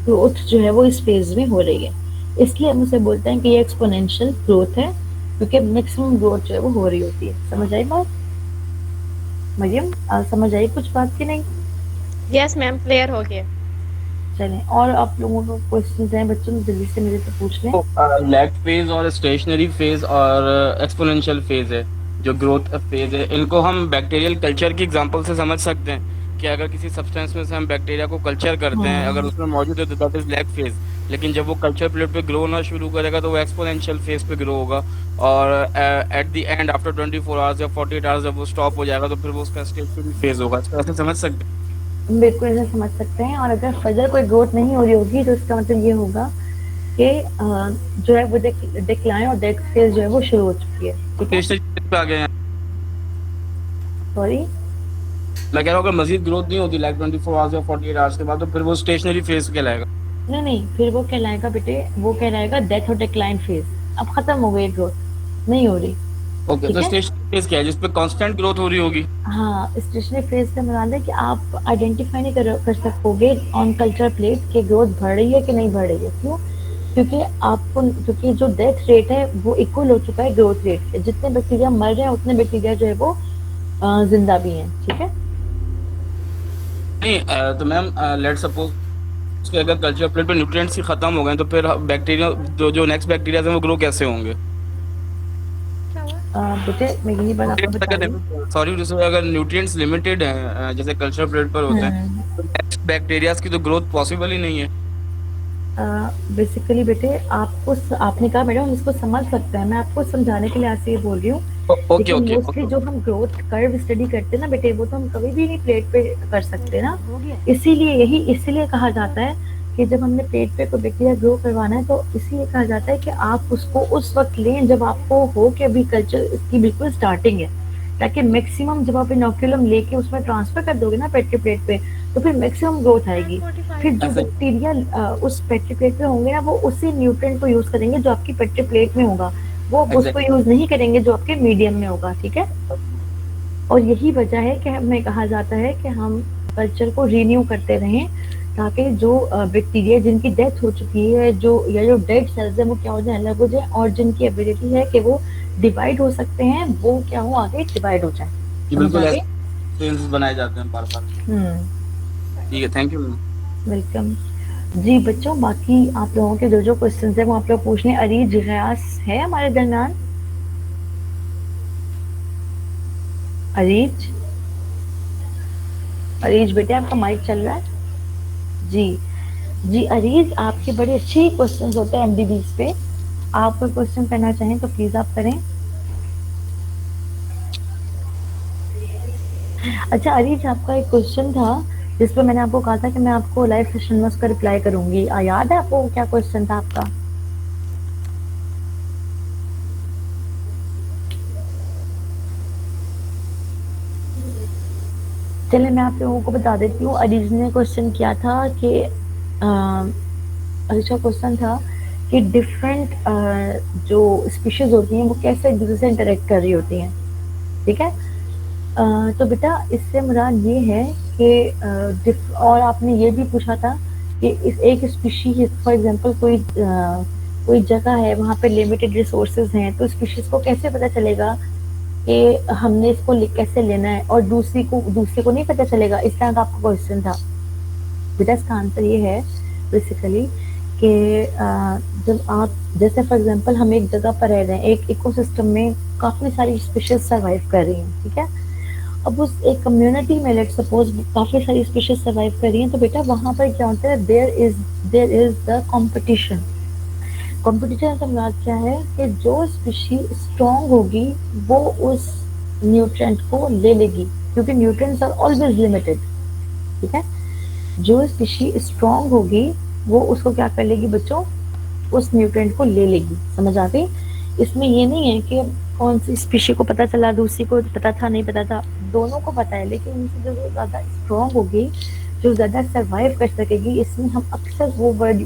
ग्रोथ जो है वो इस फेज में हो रही है। इसलिए हम उसे बोलते हैं कि ये एक्सपोनेंशियल ग्रोथ है, क्योंकि मैक्सिमम ग्रोथ जो है वो हो रही होती है। समझ आई बात मरियम, समझ आई कुछ बात की नहीं? यस मैम, क्लियर हो गया। चलें, और आप लोगों को क्वेश्चंस हैं बच्चों, जल्दी से मेरे से पूछ लें। तो लैग फेज और स्टेशनरी फेज और एक्सपोनेंशियल फेज है, जो ग्रोथ फेज है, इनको हम बैक्टीरियल कल्चर की एग्जांपल से समझ सकते हैं कि अगर किसी सब्सटेंस में से हम बैक्टीरिया को कल्चर करते हैं, अगर उसमें मौजूद है तो दैट इज लैग फेज, लेकिन जब वो कल्चर प्लेट पे ग्रो होना शुरू करेगा तो वो एक्सपोनेंशियल फेज पे ग्रो होगा, और at the end after 24 hours या 48 आवर्स जब वो स्टॉप हो जाएगा तो फिर वो उसका स्टेशनरी फेज होगा। इसको ऐसे समझ सकते हैं? बिल्कुल ऐसा समझ सकते हैं। और अगर फर्दर कोई ग्रोथ नहीं हो रही होगी तो इसका मतलब ये होगा कि जो है वो डिक्लाइन और डेथ फेज जो है वो शुरू हो चुकी है, ठीक है। स्टेशनरी फेज पे आ गए हैं। सॉरी, मैं कह रहा हूँ अगर मजीद ग्रोथ नहीं होती लाइक 24 आवर्स या 48 आवर्स के बाद तो फिर वो स्टेशनरी फेज कहलाएगा। नहीं, फिर वो कहलाएगा बेटे, वो कहलाएगा डेथ और डिक्लाइन फेज। अब खत्म हो गई ग्रोथ, नहीं हो रही। ओके, ठीक तो है। स्टेशनरी फेज क्या है, जिसपे कांस्टेंट ग्रोथ हो रही होगी? हाँ, स्टेशनरी फेज से मुराद है कि आप आइडेंटिफाई नहीं कर सकोगे ऑन कल्चर प्लेट कि ग्रोथ बढ़ रही है कि नहीं बढ़ रही है। क्यों? क्योंकि जो डेथ रेट है वो इक्वल हो चुका है ग्रोथ रेट के। जितने बैक्टीरिया मर रहे हैं उतने बैक्टीरिया जो है वो जिंदा भी हैं। ठीक है। नहीं, तो मैम लेट सपोज कि अगर कल्चर प्लेट पे न्यूट्रिएंट्स ही खत्म हो गए तो फिर बैक्टीरिया जो नेक्स्ट बैक्टीरिया है वो ग्रो कैसे होंगे? क्या हुआ? बेटे मैं यही बात आपको बता रही हूँ। सॉरी, अगर न्यूट्रिएंट्स लिमिटेड हैं जैसे कल्चर प्लेट पर होते हैं तो नेक्स्ट बैक्टीरियाज की तो ग्रोथ पॉसिबल ही नहीं है। बेसिकली बेटे आपने कहा मैडम इसको समझ सकता है, मैं आपको समझाने के लिए आज से ये बोल रही हूँ। ओके लेकिन ओके मोस्टली जो हम ग्रोथ कर्व स्टडी करते हैं ना बेटे, वो तो हम कभी भी नहीं प्लेट पे कर सकते ना। इसीलिए कहा जाता है कि जब हमने प्लेट पे कोई बैक्टीरिया ग्रो करवाना है तो इसीलिए कहा जाता है कि आप उसको उस वक्त लें जब आपको हो कि अभी कल्चर इसकी बिल्कुल स्टार्टिंग है, ताकि मैक्सिमम जब आप इनोक्यूलम लेके उसमें ट्रांसफर कर दोगे ना पेट्री प्लेट पे, तो फिर मैक्सिमम ग्रोथ आएगी। फिर जो बैक्टीरिया उस पेट्री प्लेट पे होंगे ना, वो उसी न्यूट्रिएंट को यूज करेंगे जो आपकी पेट्री प्लेट में होगा, वो उसको यूज नहीं करेंगे जो आपके मीडियम में होगा। ठीक है। और यही वजह है कि हमें कहा जाता है कि हम कल्चर को रीन्यू करते रहें, ताकि जो बैक्टीरिया जिनकी डेथ हो चुकी है जो डेड सेल्स है वो क्या हो जाए, अलग हो जाए, और जिनकी एबिलिटी है कि वो डिवाइड हो सकते हैं वो क्या हो, आगे डिवाइड हो जाए। बिल्कुल सेल्स बनाए जाते हैं बार-बार। ठीक है, थैंक यू मैम। वेलकम जी बच्चों। बाकी आप लोगों के जो क्वेश्चंस है वो आप लोग पूछ लें। अरीज गयास है हमारे दरमियान? अरीज बेटे आपका माइक चल रहा है? जी अरीज, आपके बड़े अच्छे क्वेश्चंस होते हैं एमडीबीज पे। आप कोई क्वेश्चन करना चाहें तो प्लीज आप करें। अच्छा अरीज, आपका एक क्वेश्चन था जिस पर मैंने आपको कहा था कि मैं आपको लाइव सेशन में उसका रिप्लाई करूंगी। याद है आपको क्या क्वेश्चन था आपका? चलिए मैं आप लोगों को बता देती हूँ। अरीज ने क्वेश्चन किया था कि अरीज का क्वेश्चन था कि डिफरेंट जो स्पीशीज होती हैं वो कैसे एक दूसरे से इंटरेक्ट कर रही होती हैं। ठीक है। तो बेटा इससे मुराद ये है कि और आपने ये भी पूछा था कि इस एक स्पीशीज फॉर एग्जांपल कोई जगह है वहाँ पे लिमिटेड रिसोर्सेज हैं, तो स्पीशीज को कैसे पता चलेगा कि हमने इसको कैसे लेना है, और दूसरे को नहीं पता चलेगा। इस तरह का आपका क्वेश्चन था बेटा। इसका आंसर ये है बेसिकली कि जब आप जैसे फॉर एग्जांपल हम एक जगह पर रह रहे हैं, एक इकोसिस्टम में काफी सारी स्पीशीज सर्वाइव कर रही हैं। ठीक है। अब उस एक कम्युनिटी में लेट्स सपोज काफी सारी स्पीशीज सर्वाइव कर रही हैं, तो बेटा वहां पर क्या होता है, देयर इज द कंपटीशन का मतलब क्या है कि जो स्पीशीज स्ट्रॉन्ग होगी वो उस न्यूट्रिएंट को ले लेगी, क्योंकि न्यूट्रिएंट्स आर ऑलवेज लिमिटेड। ठीक है। जो स्पीशीज स्ट्रॉन्ग होगी वो उसको क्या कर लेगी बच्चों, उस न्यूट्रिएंट को ले लेगी। समझ आ गई? इसमें ये नहीं है कि कौन सी स्पीशी को पता चला, दूसरी को पता था नहीं पता था, दोनों को पता है, लेकिन उनसे जो ज्यादा स्ट्रॉन्ग होगी, जो ज्यादा सर्वाइव कर सकेगी, इसमें हम अक्सर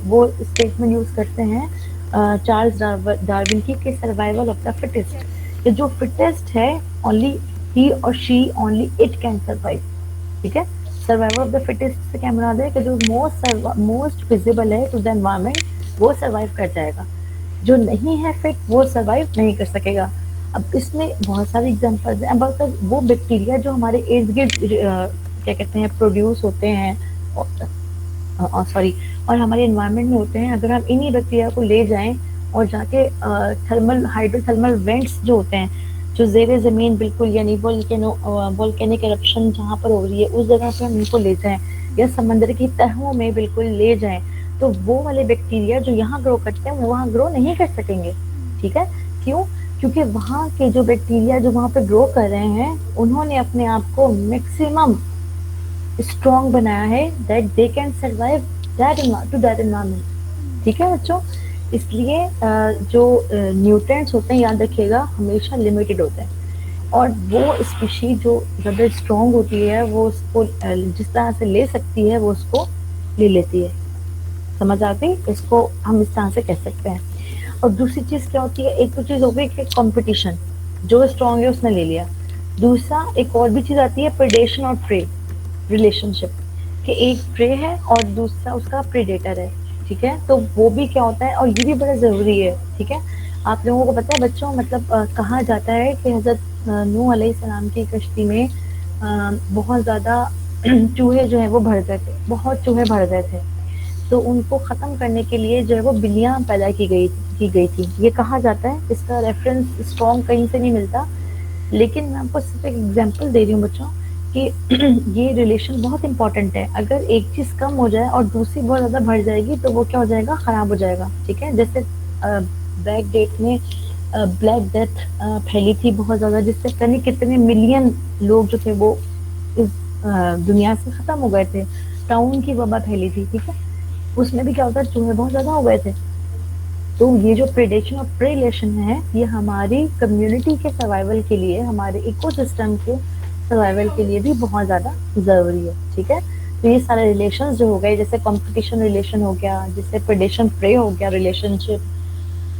वो स्टेटमेंट यूज करते हैं चार्ल्स डार्विन की कि सर्वाइवल ऑफ द फिटेस्ट, कि जो फिटेस्ट है ओनली ही और she only it can survive. ठीक है। सर्वाइवल ऑफ द फिटेस्ट से क्या मुराद है कि जो मोस्ट विजिबल है टू द एनवायरनमेंट वो सर्वाइव कर जाएगा, जो नहीं है फिट वो सर्वाइव नहीं कर सकेगा। अब इसमें बहुत सारी एग्जांपल्स हैं। अब वो बैक्टीरिया जो हमारे इर्द गिर्द क्या कहते हैं प्रोड्यूस होते हैं और हमारे एनवायरनमेंट में होते हैं, अगर हम इन्हीं बैक्टीरिया को ले जाएं और जाके हाइड्रोथर्मल वेंट्स जो होते हैं, जो ज़ेरे ज़मीन बिल्कुल यानी वोल्केनिक एरप्शन जहाँ पर हो रही है उस जगह पे हम इनको ले जाएं, या समंदर की तहों में बिल्कुल ले जाएं, तो वो वाले बैक्टीरिया जो यहाँ ग्रो करते हैं वो वहाँ ग्रो नहीं कर सकेंगे। ठीक है। क्यों? क्योंकि वहाँ के जो बैक्टीरिया जो वहाँ पे ग्रो कर रहे हैं उन्होंने अपने आप को मैक्सिमम स्ट्रॉन्ग बनाया है that they can survive that environment. ठीक है बच्चों। इसलिए जो न्यूट्रिएंट्स होते हैं याद रखिएगा हमेशा लिमिटेड होते हैं, और वो स्पीशीज जो ज़्यादा स्ट्रॉन्ग होती है वो उसको जिस तरह से ले सकती है वो उसको ले लेती है। समझ आ गई? इसको हम इस तरह से कह सकते हैं। और दूसरी चीज क्या होती है, एक तो चीज हो गई कि कंपटीशन, जो स्ट्रांग है उसने ले लिया। दूसरा एक और भी चीज आती है प्रेडेशन और प्रे रिलेशनशिप, कि एक प्रे है और दूसरा उसका प्रेडेटर है, ठीक है? तो वो भी क्या होता है, और ये भी बड़ा जरूरी है, ठीक है? आप लोगों को पता है बच्चों, मतलब कहा जाता है कि हजरत नूह अलैहिस्सलाम की कश्ती में बहुत ज्यादा चूहे जो है वो भर गए थे, बहुत चूहे भर गए थे। तो उनको खत्म करने के लिए जो है वो बिल्लियां पैदा की गई थी, ये कहा जाता है। इसका रेफरेंस स्ट्रॉन्ग कहीं से नहीं मिलता, लेकिन मैं आपको सिर्फ एक एग्जांपल दे रही हूँ बच्चों कि ये रिलेशन बहुत इंपॉर्टेंट है। अगर एक चीज कम हो जाए और दूसरी बहुत ज्यादा बढ़ जाएगी तो वो क्या हो जाएगा, खराब हो जाएगा, ठीक है? जैसे बैक डेट में ब्लैक डेथ फैली थी बहुत ज्यादा, जिससे पता नहीं कितने मिलियन लोग जो थे वो इस दुनिया से खत्म हो गए थे। टाउन की वबा फैली थी, ठीक है? उसमें भी क्या होता है, चूहे बहुत ज्यादा हो गए थे। तो ये जो प्रेडेशन और प्रेलेशन है, ये हमारी कम्युनिटी के सर्वाइवल के लिए, हमारे इकोसिस्टम के सर्वाइवल के लिए भी बहुत ज्यादा जरूरी है, ठीक है? तो ये सारे रिलेशंस जो हो गए, जैसे कंपटीशन रिलेशन हो गया, जैसे प्रेडेशन प्रे हो गया रिलेशनशिप,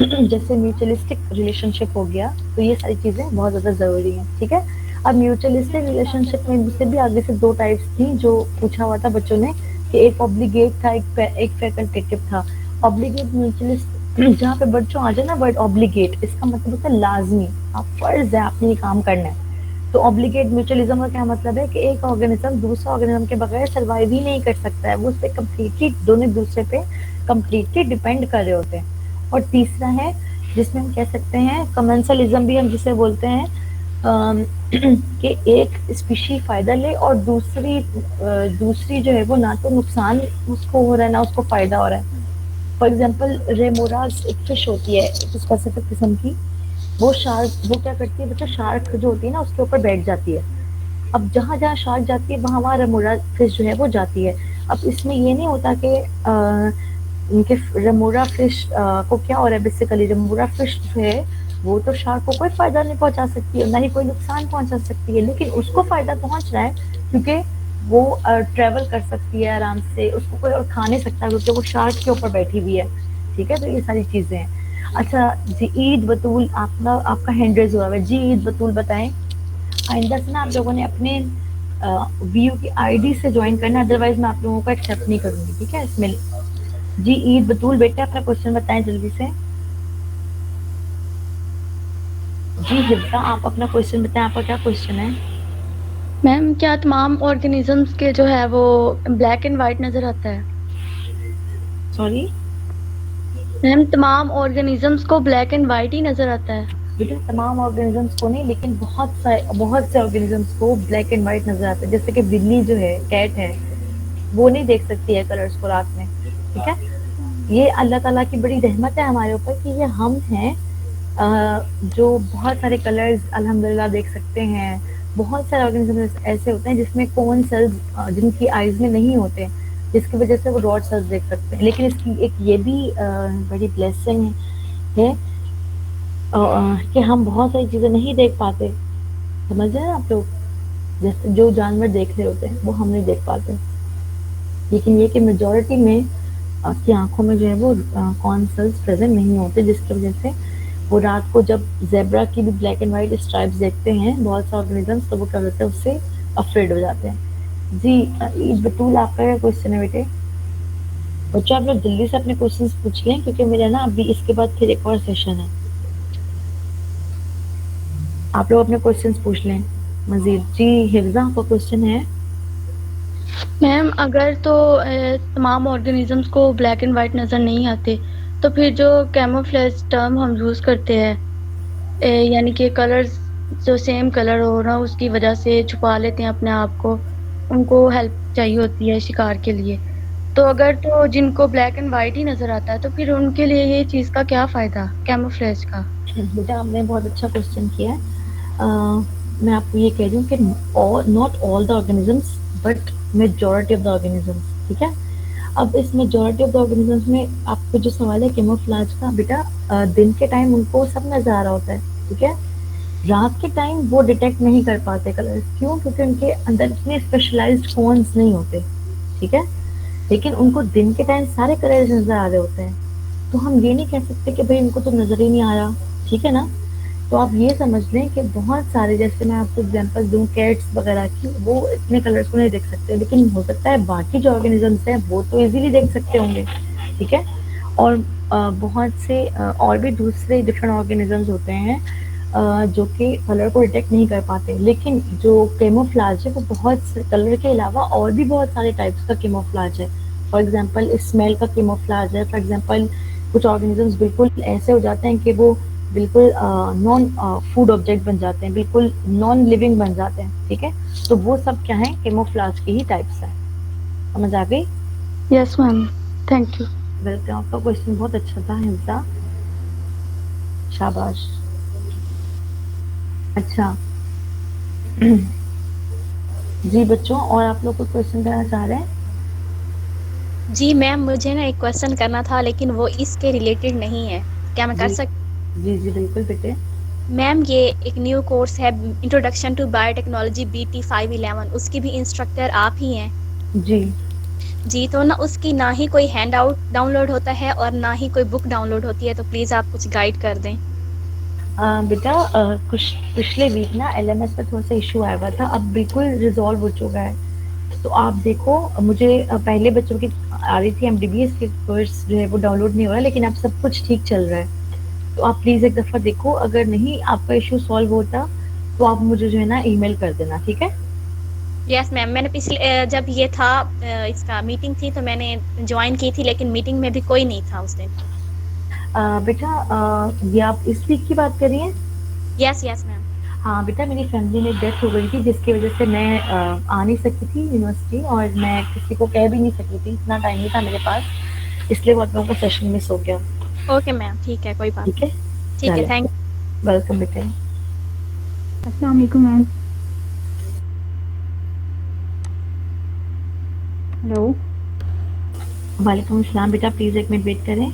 जैसे म्यूचुअलिस्टिक रिलेशनशिप हो गया, तो ये सारी चीजें बहुत ज्यादा जरूरी हैं, ठीक है? अब म्यूचुअलिस्टिक रिलेशनशिप में मुझसे भी आगे से 2 टाइप्स थी जो पूछा हुआ था बच्चों ने, कि एक ऑब्लिगेट था, एक फैकल्टेटिव था। ऑब्लिगेट म्यूचुअलिस्ट, जहाँ पे बच्चों आ जाए ना वर्ड ऑब्लिगेट, इसका मतलब होता है लाजमी, आप फर्ज है आपने ये काम करना है। तो ऑब्लिगेट म्यूचुअलिज्म का क्या मतलब है कि एक ऑर्गेनिज्म दूसरा ऑर्गेनिज्म के बगैर सर्वाइव ही नहीं कर सकता है, वो उस पर कम्प्लीटली, दोनों एक दूसरे पे कम्प्लीटली डिपेंड कर रहे होते हैं। और तीसरा है जिसमें हम कह सकते हैं कमेंसलिज्म भी हम जिसे बोलते हैं, कि एक स्पीशी फायदा ले और दूसरी जो है वो ना तो नुकसान उसको हो रहा है ना उसको फायदा हो रहा है। फॉर एग्जाम्पल रेमोराज एक फिश होती है एक स्पेसिफिक किस्म की, वो क्या करती है बच्चा, शार्क जो होती है ना उसके ऊपर बैठ जाती है। अब जहाँ जहाँ शार्क जाती है वहाँ रेमोरा फिश जो है वो जाती है। अब इसमें ये नहीं होता कि उनके रेमोरा फिश को क्या हो रहा है, बेसिकली रेमोरा फिश जो है वो तो शार्क को कोई फायदा नहीं पहुंचा सकती है, ना ही कोई नुकसान पहुंचा सकती है, लेकिन उसको फायदा पहुंच रहा है क्योंकि वो ट्रेवल कर सकती है आराम से, उसको कोई और खा नहीं सकता क्योंकि वो शार्क के ऊपर बैठी हुई है, ठीक है? तो ये सारी चीजें हैं। अच्छा जी, ईद बतूल आपका हैंड रेज हुआ है जी, ईद बतूल बताएं। आइंदा से ना आप लोगों ने अपने वीयू की आईडी से ज्वाइन करना, अदरवाइज मैं आप लोगों को एक्सेप्ट नहीं करूंगी, ठीक है? इसमें जी ईद बतूल बेटा अपना क्वेश्चन बताएं जल्दी से। जी हिफ्जा आप अपना क्वेश्चन बताएं, आपका क्या क्वेश्चन है? मैम क्या तमाम ऑर्गेनिजम्स के जो है वो ब्लैक एंड वाइट नजर आता है? सॉरी मैम तमाम ऑर्गेनिजम्स को ब्लैक एंड वाइट ही नजर आता है? बेटा तमाम ऑर्गेनिजम्स को नहीं, लेकिन बहुत से ऑर्गेनिजम्स को ब्लैक एंड व्हाइट नजर आता है। जैसे कि बिल्ली जो है, कैट है, वो नहीं देख सकती है कलर्स को रात में, ठीक है? ये अल्लाह ताला की बड़ी रहमत है हमारे ऊपर कि ये हम हैं जो बहुत सारे कलर्स अल्हम्दुलिल्लाह देख सकते हैं। बहुत सारे ऑर्गेनिजम्स ऐसे होते हैं जिसमें कॉमन सेल्स जिनकी आईज में नहीं होते, जिसकी वजह से वो रॉड सेल्स देख सकते हैं। लेकिन इसकी एक ये भी बड़ी ब्लेसिंग है कि हम बहुत सारी चीजें नहीं देख पाते, समझ रहे हैं आप लोग? जैसे जो जानवर देख रहे होते हैं वो हम नहीं देख पाते, लेकिन ये कि मेजॉरिटी में की आंखों में जो है वो कॉर्न सेल्स प्रेजेंट नहीं होते, जिसकी वजह से वो रात को जब ज़ेब्रा की भी ब्लैक एंड व्हाइट स्ट्राइप्स देखते हैं बहुत से ऑर्गेनिजम्स, तो वो क्या होते हैं, उससे अफ्रेड हो जाते हैं। जी ईद बतूल आपका क्या क्वेश्चन है बेटे? बच्चों आप लोग जल्दी से अपने क्वेश्चंस पूछ लें क्योंकि मेरा ना अभी इसके बाद फिर एक और सेशन है। आप लोग अपने क्वेश्चंस पूछ लें मजीद। जी हिफ्जा आपका क्वेश्चन है? मैम अगर तो तमाम ऑर्गेनिजम्स को ब्लैक एंड वाइट नजर नहीं आते तो फिर जो कैमोफ्लेज टर्म हम यूज करते हैं, यानी कि कलर्स जो सेम कलर हो ना उसकी वजह से छुपा लेते हैं अपने आप को, उनको हेल्प चाहिए होती है शिकार के लिए, तो अगर तो जिनको ब्लैक एंड वाइट ही नजर आता है तो फिर उनके लिए ये चीज का क्या फायदा कैमोफ्लेज का? बेटा आपने बहुत अच्छा क्वेश्चन किया है। मैं आपको ये कह रही हूँ कि not all the organisms but majority of the organisms, ठीक है? अब इस मेजॉरिटी ऑफ द ऑर्गेनिजम्स में आपको जो सवाल है कैमोफ्लेज का, बेटा दिन के टाइम उनको सब नजर आ रहा होता है, ठीक है? रात के टाइम वो डिटेक्ट नहीं कर पाते कलर्स, क्यों? क्योंकि उनके अंदर इतने स्पेशलाइज्ड कॉर्न्स नहीं होते, ठीक है? लेकिन उनको दिन के टाइम सारे कलर्स नजर आ रहे होते हैं, तो हम ये नहीं कह सकते कि भाई इनको तो नजर ही नहीं आ रहा, ठीक है ना। तो आप ये समझ लें कि बहुत सारे, जैसे मैं आपको एग्जांपल दूं कैट्स वगैरह की, वो इतने कलर्स को नहीं देख सकते, लेकिन हो सकता है बाकी जो ऑर्गेनिजम्स हैं वो तो इजीली देख सकते होंगे, ठीक है। और बहुत से और भी दूसरे डिफरेंट ऑर्गेनिजम्स होते हैं जो कि कलर को डिटेक्ट नहीं कर पाते, लेकिन जो कैमोफ्लाज है वो बहुत कलर के अलावा और भी बहुत सारे टाइप्स का कैमोफ्लाज है। फॉर एग्जांपल स्मेल का कैमोफ्लाज है, फॉर एग्जांपल कुछ ऑर्गेनिजम्स बिल्कुल ऐसे हो जाते हैं कि वो बिल्कुल नॉन फूड ऑब्जेक्ट बन जाते हैं, बिल्कुल नॉन लिविंग बन जाते हैं, ठीक है। तो वो सब क्या है, कैमोफ्लाज के ही टाइप्स हैं। समझ आ गई? Yes ma'am, thank you. Welcome. आपका क्वेश्चन बहुत अच्छा था हिंसा, शाबाश। अच्छा जी बच्चों, और आप लोग कोई क्वेश्चन करना चाह रहे हैं? जी मैम, मुझे ना एक क्वेश्चन करना था, लेकिन वो इसके रिलेटेड नहीं है। क्या मैं कर जी सकती? जी जी बिल्कुल बेटे। मैम, ये एक न्यू कोर्स है, इंट्रोडक्शन टू बायोटेक्नोलॉजी BT 511, उसकी भी इंस्ट्रक्टर आप ही हैं। जी जी, तो ना उसकी ना ही कोई हैंड आउट डाउनलोड होता है और ना ही कोई बुक डाउनलोड होती है, तो प्लीज़ आप कुछ गाइड कर दें। बेटा कुछ पिछले वीक ना LMS पे थोड़ा सा इशू आया हुआ था, अब बिल्कुल रिजॉल्व हो चुका है। तो आप देखो, मुझे पहले बच्चों की आ रही थी MDBS के कोर्स जो है वो डाउनलोड नहीं हो रहा, लेकिन अब सब कुछ ठीक चल रहा है। तो आप प्लीज एक दफा देखो, अगर नहीं आपका इशू सॉल्व होता तो आप मुझे जो है ना ईमेल कर देना, ठीक है। यस मैम, मैंने पिछले जब ये था इसका मीटिंग थी तो मैंने ज्वाइन की थी, लेकिन मीटिंग में भी कोई नहीं था उस दिन। बेटा ये आप इस वीक की बात कर रही हैं? Yes yes ma'am. हाँ बेटा, मेरी फैमिली में डेथ हो गई थी, जिसकी वजह से मैं आ नहीं सकी थी यूनिवर्सिटी, और मैं किसी को कह भी नहीं सकी थी, इतना टाइम नहीं था मेरे पास, इसलिए बहुत लोगों का सेशन मिस हो गया। ओके मैम, ठीक है, कोई बात ठीक है, नहीं। ठीक है, थैंक। वेलकम बेटे। अस्सलाम वालेकुम मैम। हेलो। वालेकुम अस्सलाम बेटा, प्लीज एक मिनट वेट करें।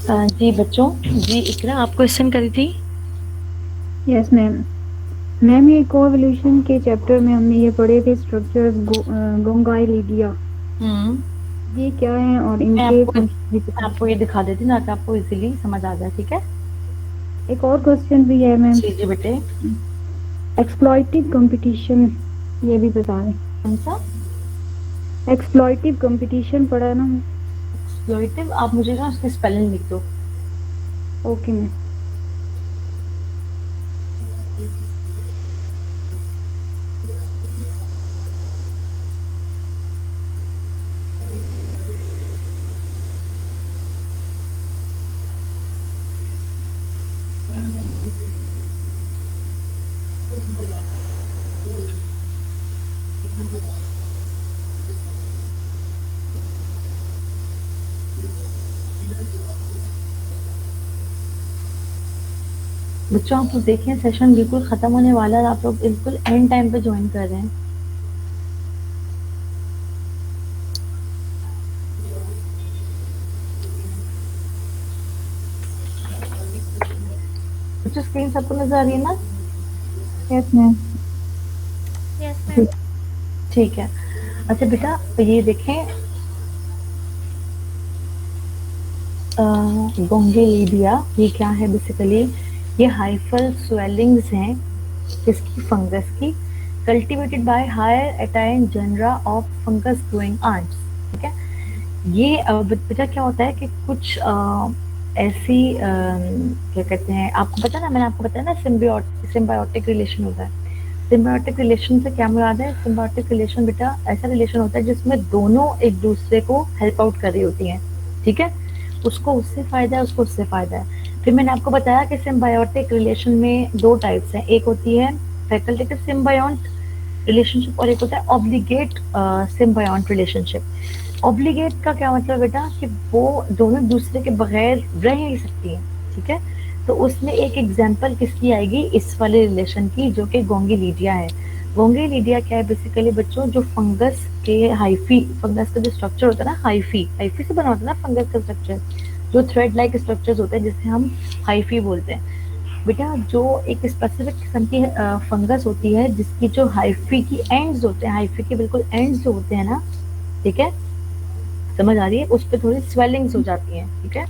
जी बच्चों, जी इकरा आप क्वेश्चन करी थी। Yes ma'am. मैम, ये कोएवोल्यूशन के चैप्टर में हमने ये पढ़े थे स्ट्रक्चर्स गोंगाइलिडिया, ये क्या है और मैं इनके आपको ये दिखा देती ना, ताकि आपको इजीली समझ आ जाए, ठीक है। एक और क्वेश्चन भी है मैम, जी जी बेटे। एक्सप्लॉइटिव कंपटीशन, ये भी बता दें। कौन सा? एक्सप्लॉइटिव कंपटीशन पढ़ा है ना? एक्सप्लॉइटिव, आप मुझे ना उसकी स्पेलिंग लिख दो। Okay ma'am. बच्चों आप लोग देखें सेशन बिल्कुल खत्म होने वाला है, आप लोग बिल्कुल एंड टाइम पे ज्वाइन कर रहे हैं। बच्चों स्क्रीन सबको नजर आ रही है ना? Yes ma'am. Yes ma'am. ठीक है। अच्छा बेटा ये देखें गोंगेलिडिया, ये क्या है बेसिकली? ये हाइफल स्वेलिंग्स हैं किसकी? फंगस की, cultivated by higher attine genera of fungus growing ants. ठीक है, ये बेटा क्या होता है कि कुछ ऐसी क्या कहते हैं, आपको पता ना, मैंने आपको बताया ना सिम्बायोटिक रिलेशन होता है। सिम्बायोटिक रिलेशन से क्या मुराद है? सिम्बायोटिक रिलेशन बेटा ऐसा रिलेशन होता है जिसमें दोनों एक दूसरे को हेल्प आउट कर रही होती हैं। ठीक है, उसको उससे फायदा है, उसको उससे फायदा है। फिर मैंने आपको बताया कि सिम्बायोटिक रिलेशन में दो टाइप्स हैं, एक होती है फैकल्टेटिव सिम्बायोंट रिलेशनशिप और एक होता है ऑब्लिगेट सिम्बायोंट रिलेशनशिप। ऑब्लिगेट का क्या मतलब बेटा कि वो दोनों दूसरे के बगैर रह नहीं सकती हैं। ठीक है, तो उसमें एक एग्जांपल किसकी आएगी? इस वाले रिलेशन की, जो कि गोंगेलिडिया है। गोंगेलिडिया क्या है बेसिकली बच्चों? जो फंगस के हाइफी, फंगस का जो स्ट्रक्चर होता है ना, हाइफी से बना होता है ना फंगस का स्ट्रक्चर, जो थ्रेड लाइक स्ट्रक्चर्स होते हैं जिसे हम हाइफी बोलते हैं। बेटा जो एक स्पेसिफिक किस्म की फंगस होती है जिसकी जो हाइफी की एंड्स होते हैं, हाइफी के बिल्कुल एंड्स जो होते हैं ना, ठीक है, समझ आ रही है, उस पर थोड़ी स्वेलिंग्स हो जाती हैं। ठीक है,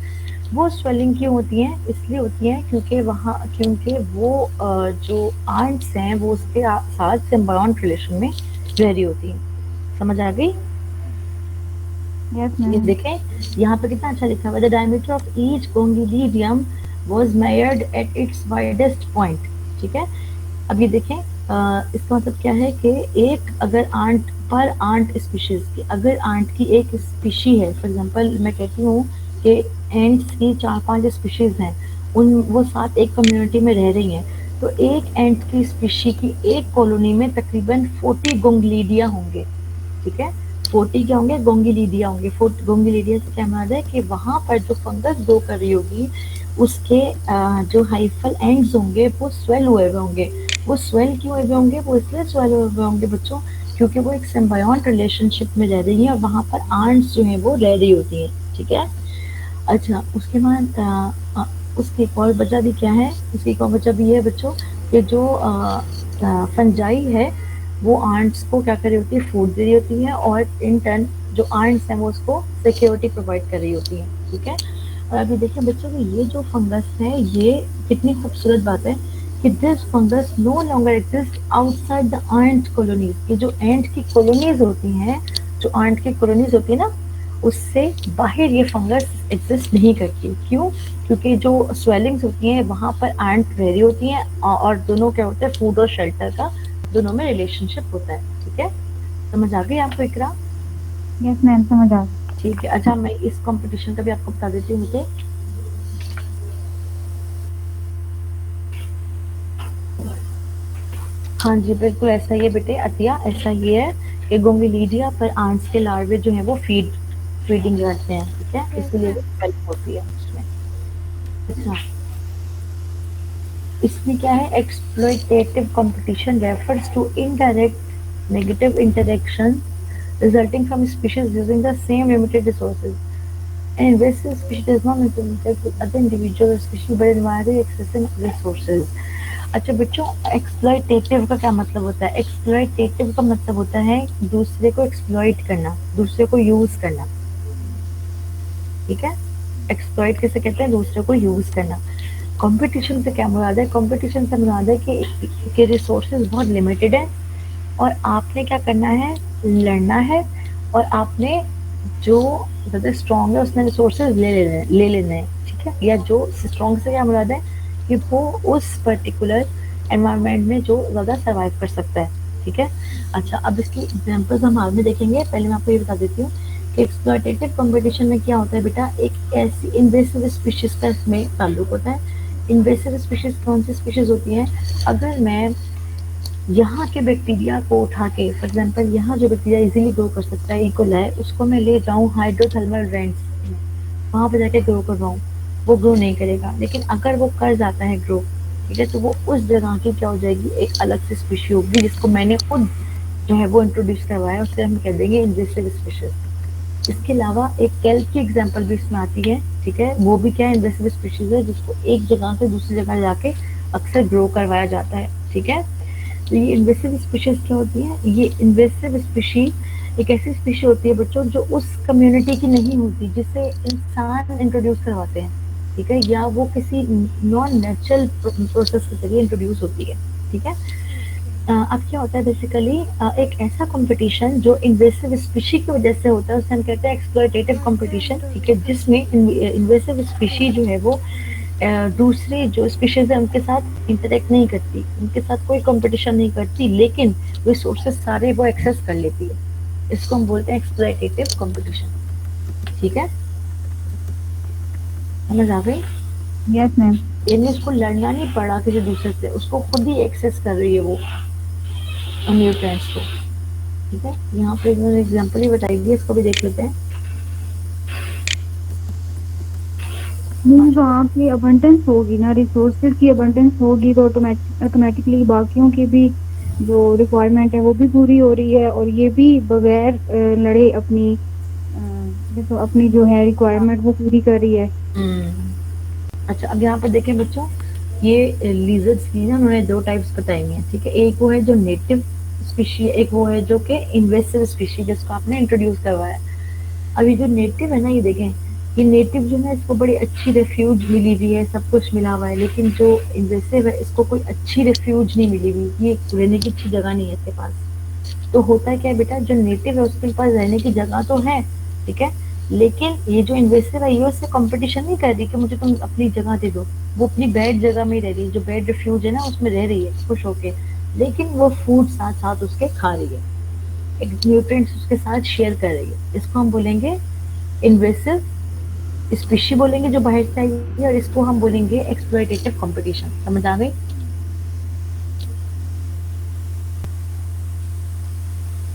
वो स्वेलिंग क्यों होती हैं? इसलिए होती हैं क्योंकि वो जो आंट्स हैं वो उसके साथ सिम्बायोंट रिलेशन में रह रही होती हैं। समझ आ गई? यस ये मैम। देखें यहाँ पे कितना अच्छा लिखा हुआ है, the diameter of each gongylidium was measured at its widest point. ठीक है, अब ये देखें इसका मतलब क्या है कि एक अगर आंट पर आंट स्पीशीज की, अगर आंट की एक स्पीशी है, फॉर एग्जांपल मैं कहती हूँ कि एंट्स की 4-5 स्पीशीज हैं, उन वो साथ एक कम्युनिटी में रह रही हैं, तो एक एंट की स्पीशी की एक कॉलोनी में तकरीबन 40 गोंगलीडिया होंगे। ठीक है, 40 क्या होंगे? गोंगलीडिया होंगे। गोंगलीडिया से क्या मतलब है कि वहां पर जो फंगस ग्रो कर रही होगी उसके जो हाइफल एंड्स होंगे वो स्वेल हुए हुए होंगे। वो स्वेल क्यों हुए होंगे? वो इसलिए स्वेल हुए हुए होंगे बच्चों क्योंकि वो एक सिम्बायोंट रिलेशनशिप में रह रही है और वहां पर आंट्स जो है वो रह रही होती है। ठीक है, अच्छा उसके बाद उसकी एक और वजह भी क्या है? उसकी एक और वजह भी है बच्चों कि जो फंजाई है वो आंट्स को क्या कर रही होती है? फूड दे रही होती है और इन टर्न जो आंट्स हैं वो उसको सिक्योरिटी प्रोवाइड कर रही होती है। ठीक है, और अभी देखिए बच्चों कि ये जो फंगस है, ये कितनी खूबसूरत बात है कि this fungus no longer exist outside the ant colonies. ये जो एंट की कॉलोनीज होती हैं, जो एंट की कॉलोनीज होती है ना, उससे बाहर ये फंगस एग्जिस्ट नहीं करती। क्यों? क्योंकि जो स्वेलिंग्स होती हैं वहां पर एंट रह रही होती हैं और दोनों क्या होता है? फूड और शेल्टर का दोनों में रिलेशनशिप होता है। ठीक है, समझ आ गई आपको इकरा? यस मैम, समझ आ गई। ठीक है, अच्छा मैं इस कंपटीशन का भी आपको बता देती हूँ। मुझे हाँ जी बिल्कुल ऐसा ही है बेटे अतिया, ऐसा ही है कि गोंगलीडिया पर आंट्स के लार्वे जो है वो फीडिंग करते हैं। ठीक है, यस इसीलिए मैम। हेल्प होती है उसमें। अच्छा इसमें क्या है? Exploitative competition refers to indirect negative interaction resulting from species using the same limited resources. An invasive species does not interact with other individual species but admire accessing resources. अच्छा बच्चों, exploitative का क्या मतलब होता है? एक्सप्लॉइटेटिव का मतलब होता है दूसरे को एक्सप्लॉइट करना, दूसरे को यूज करना। ठीक है, एक्सप्लॉइट किसे कहते हैं? दूसरे को यूज करना। कंपटीशन से क्या मुराद है? कंपटीशन से मुराद है कि रिसोर्सेज बहुत लिमिटेड है और आपने क्या करना है? लड़ना है और आपने जो ज़्यादा स्ट्रॉन्ग है उसने रिसोर्सेज ले लेने हैं। ठीक है, या जो स्ट्रॉन्ग से क्या मुराद है कि वो उस पर्टिकुलर एनवायरनमेंट में जो ज़्यादा सर्वाइव कर सकता है। ठीक है, अच्छा अब इसकी एग्जांपल्स हम बाद में देखेंगे, पहले मैं आपको ये बता देती हूँ कि एक्सप्लॉइटेटिव कंपटीशन में क्या होता है बेटा? एक ऐसी इन्वेसिव स्पीशीज का इसमें ताल्लुक होता है। इन्वेसिव स्पीशीज कौन सी स्पीशीज होती हैं? अगर मैं यहाँ के बैक्टीरिया को उठा के, फॉर एग्जाम्पल यहाँ जो बैक्टीरिया इजीली ग्रो कर सकता है इकोलाई है, उसको मैं ले जाऊँ हाइड्रोथर्मल वेंट्स में, वहाँ पे जाके ग्रो करवाऊँ, वो ग्रो नहीं करेगा। लेकिन अगर वो कर जाता है ग्रो, ठीक है, तो वो उस जगह की क्या हो जाएगी, एक अलग से स्पीशी होगी जिसको मैंने खुद जो है वो इंट्रोड्यूस करवाया, उससे हम कह देंगे इन्वेसिव स्पीशीज। इसके अलावा एक केल्प की एग्जांपल भी इसमें आती है, ठीक है, वो भी क्या है, इन्वेसिव स्पीशीज है जिसको एक जगह से दूसरी जगह जाके अक्सर ग्रो करवाया जाता है, ठीक है। तो ये इन्वेसिव स्पीशीज क्या होती है, ये इन्वेसिव स्पीशी एक ऐसी स्पीशी होती है बच्चों जो उस कम्युनिटी की नहीं होती जिसे इंसान इंट्रोड्यूस करवाते हैं, ठीक है, या वो किसी नॉन नेचुरल प्रोसेस के जरिए इंट्रोड्यूस होती है, ठीक है। अब क्या होता है बेसिकली, एक ऐसा कंपटीशन जो इन्वेसिव स्पीशी की वजह से होता है उसे हम कहते हैं एक्सप्लॉयटेटिव कंपटीशन, ठीक है, जिसमें इन्वेसिव स्पीशी जो है वो दूसरी जो स्पीशीज है उनके साथ इंटरेक्ट नहीं करती, उनके साथ कोई कंपटीशन नहीं करती, लेकिन रिसोर्सेज सारे वो एक्सेस कर लेती है। इसको हम बोलते हैं एक्सप्लॉयटेटिव कंपटीशन, ठीक है, समझ आ गई? Yes ma'am. यानी उसको लड़ना नहीं पड़ा किसी दूसरे से, उसको खुद ही एक्सेस कर रही है वो न्यूट्रिएंट्स को, ठीक है। यहाँ पे इन्होंने एग्जांपल ही बताई दी, इसको भी देख लेते हैं। वहाँ की अबंडेंस होगी ना, रिसोर्सेज की अबंडेंस होगी तो ऑटोमेटिकली बाकियों की भी जो रिक्वायरमेंट है वो भी पूरी हो रही है, और ये भी बगैर लड़े अपनी तो अपनी जो है रिक्वायरमेंट वो पूरी कर रही है। अच्छा, अब यहाँ पर देखें बच्चों, ये लिजर्ड्स की ना उन्होंने दो टाइप्स बताई हैं, ठीक है, एक वो है जो नेटिव स्पीशी, एक वो है जो कि इन्वेसिव स्पीशी जिसको आपने इंट्रोड्यूस करवाया। अभी जो नेटिव है ना, ये देखें, ये नेटिव जो है इसको बड़ी अच्छी रेफ्यूज मिली हुई है, सब कुछ मिला हुआ है, लेकिन जो इन्वेसिव है इसको कोई अच्छी रेफ्यूज नहीं मिली हुई, ये रहने की अच्छी जगह नहीं है इसके पास। तो होता है क्या बेटा, जो नेटिव है उसके पास रहने की जगह तो है, ठीक है, लेकिन ये जो इन्वेसिव है ये उससे कंपटीशन नहीं कर रही कि मुझे तुम अपनी जगह दे दो, वो अपनी बेड जगह में ही रह रही है, जो बेड रेफ्यूज है ना उसमें रह रही है खुश होके, लेकिन वो फूड साथ साथ उसके खा रही है, एक न्यूट्रिएंट्स उसके साथ शेयर कर रही है। इसको हम बोलेंगे इन्वेसिव स्पीशी बोलेंगे जो बाहर से आई है, और इसको हम बोलेंगे एक्सप्लॉयटेटिव कंपटीशन। समझ आ गई?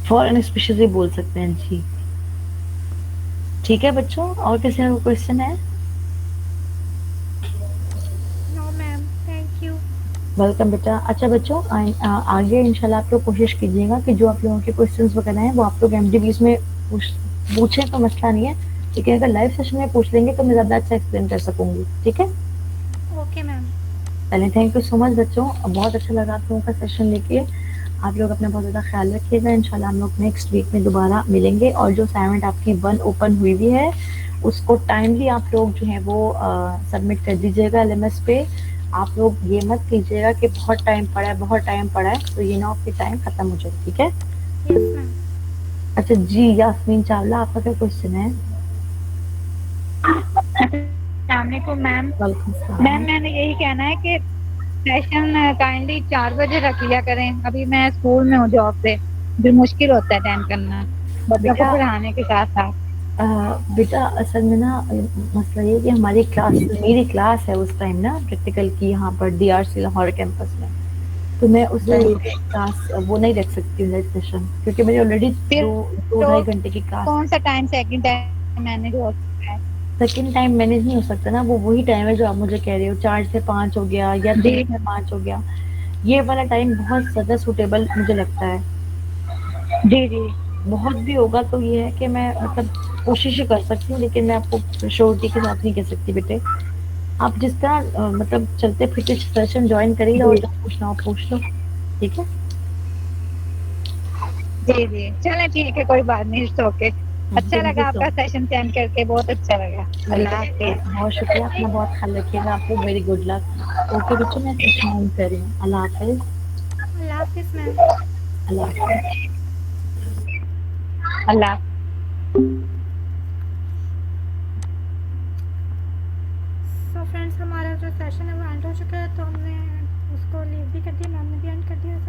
फॉरेन स्पीशीज भी बोल सकते हैं जी, ठीक है बच्चों। और किसी का क्वेश्चन है? No ma'am, thank you. Welcome बेटा। अच्छा बच्चों, आगे इंशाल्लाह आप लोग कोशिश कीजिएगा कि जो आप लोगों के क्वेश्चंस वगैरह हैं वो आप लोग एमडीबीस में पूछें, तो मसला नहीं है, लेकिन अगर लाइव सेशन में पूछ लेंगे तो मैं ज़्यादा अच्छा एक्सप्लेन कर सकूंगी, ठीक है। Okay ma'am. चलिए, थैंक यू सो मच बच्चों, बहुत अच्छा लगा आप लोगों का सेशन लेके। आप लोग अपना बहुत ज़्यादा ख्याल रखिएगा, इंशाल्लाह हम लोग नेक्स्ट वीक में दोबारा मिलेंगे। और जो असाइनमेंट आपकी 1 ओपन हुई हुई है उसको टाइमली आप लोग जो है वो सबमिट कर दीजिएगा एलएमएस पे। आप लोग ये मत कीजिएगा कि बहुत टाइम पड़ा है, बहुत टाइम पड़ा है, तो ये ना आपकी टाइम खत्म हो जाए, ठीक है। Yes ma'am. अच्छा जी, यास्मीन चावला, आपका क्या क्वेश्चन है? अस्सलामुअलैकुम मैम। वेलकम सलाम। मैम मैंने यही कहना है कि सेशन काइंडली 4 बजे रख लिया करें। अभी मैं स्कूल में हूँ जॉब पे, भी मुश्किल होता है अटेंड करना बच्चों को पढ़ाने के साथ साथ। बेटा असल में ना मसला ये है कि हमारी क्लास, मेरी क्लास है उस टाइम ना प्रैक्टिकल की यहाँ पर डीआरसी लाहौर कैंपस में, तो मैं उस टाइम क्लास वो नहीं रख सकती हूँ सेशन, क्योंकि मेरी ऑलरेडी दो ढाई घंटे की क्लास। कौन सा टाइम सेकंड टाइम मैनेज हो सकता है? सेकंड टाइम मैनेज नहीं हो सकता ना, वो वही टाइम है जो आप मुझे कह रहे हो, 4 से 5 हो गया या 3 से 5 हो गया, ये वाला टाइम बहुत ज़्यादा सूटेबल मुझे लगता है। जी जी। बहुत भी होगा तो ये है कि मैं मतलब कोशिश ही कर सकती हूँ, लेकिन मैं आपको श्योरिटी के साथ नहीं कह सकती बेटे। आप जिस तरह मतलब चलते फिरते सेशन ज्वाइन करिए और जब पूछना हो पूछ लो, ठीक है। जी जी, चले ठीक है, कोई बात नहीं, इट्स ओके। अच्छा लगा आपका सेशन अटेंड करके, बहुत अच्छा लगा। अल्लाह हाफिज़। बहुत शुक्रिया, अपना बहुत ख्याल रखिएगा, आपको वेरी गुड लक। ओके बच्चों, मैं सेशन ऑन कर रही हूँ। अल्लाह हाफिज़। अल्लाह हाफिज़ मैम। अल्लाह हाफिज़। अल्लाह। सो फ्रेंड्स, हमारा जो सेशन है वो एंड हो चुका है, तो हमने उसको लीव भी कर दिया, मैम ने भी एंड कर दिया।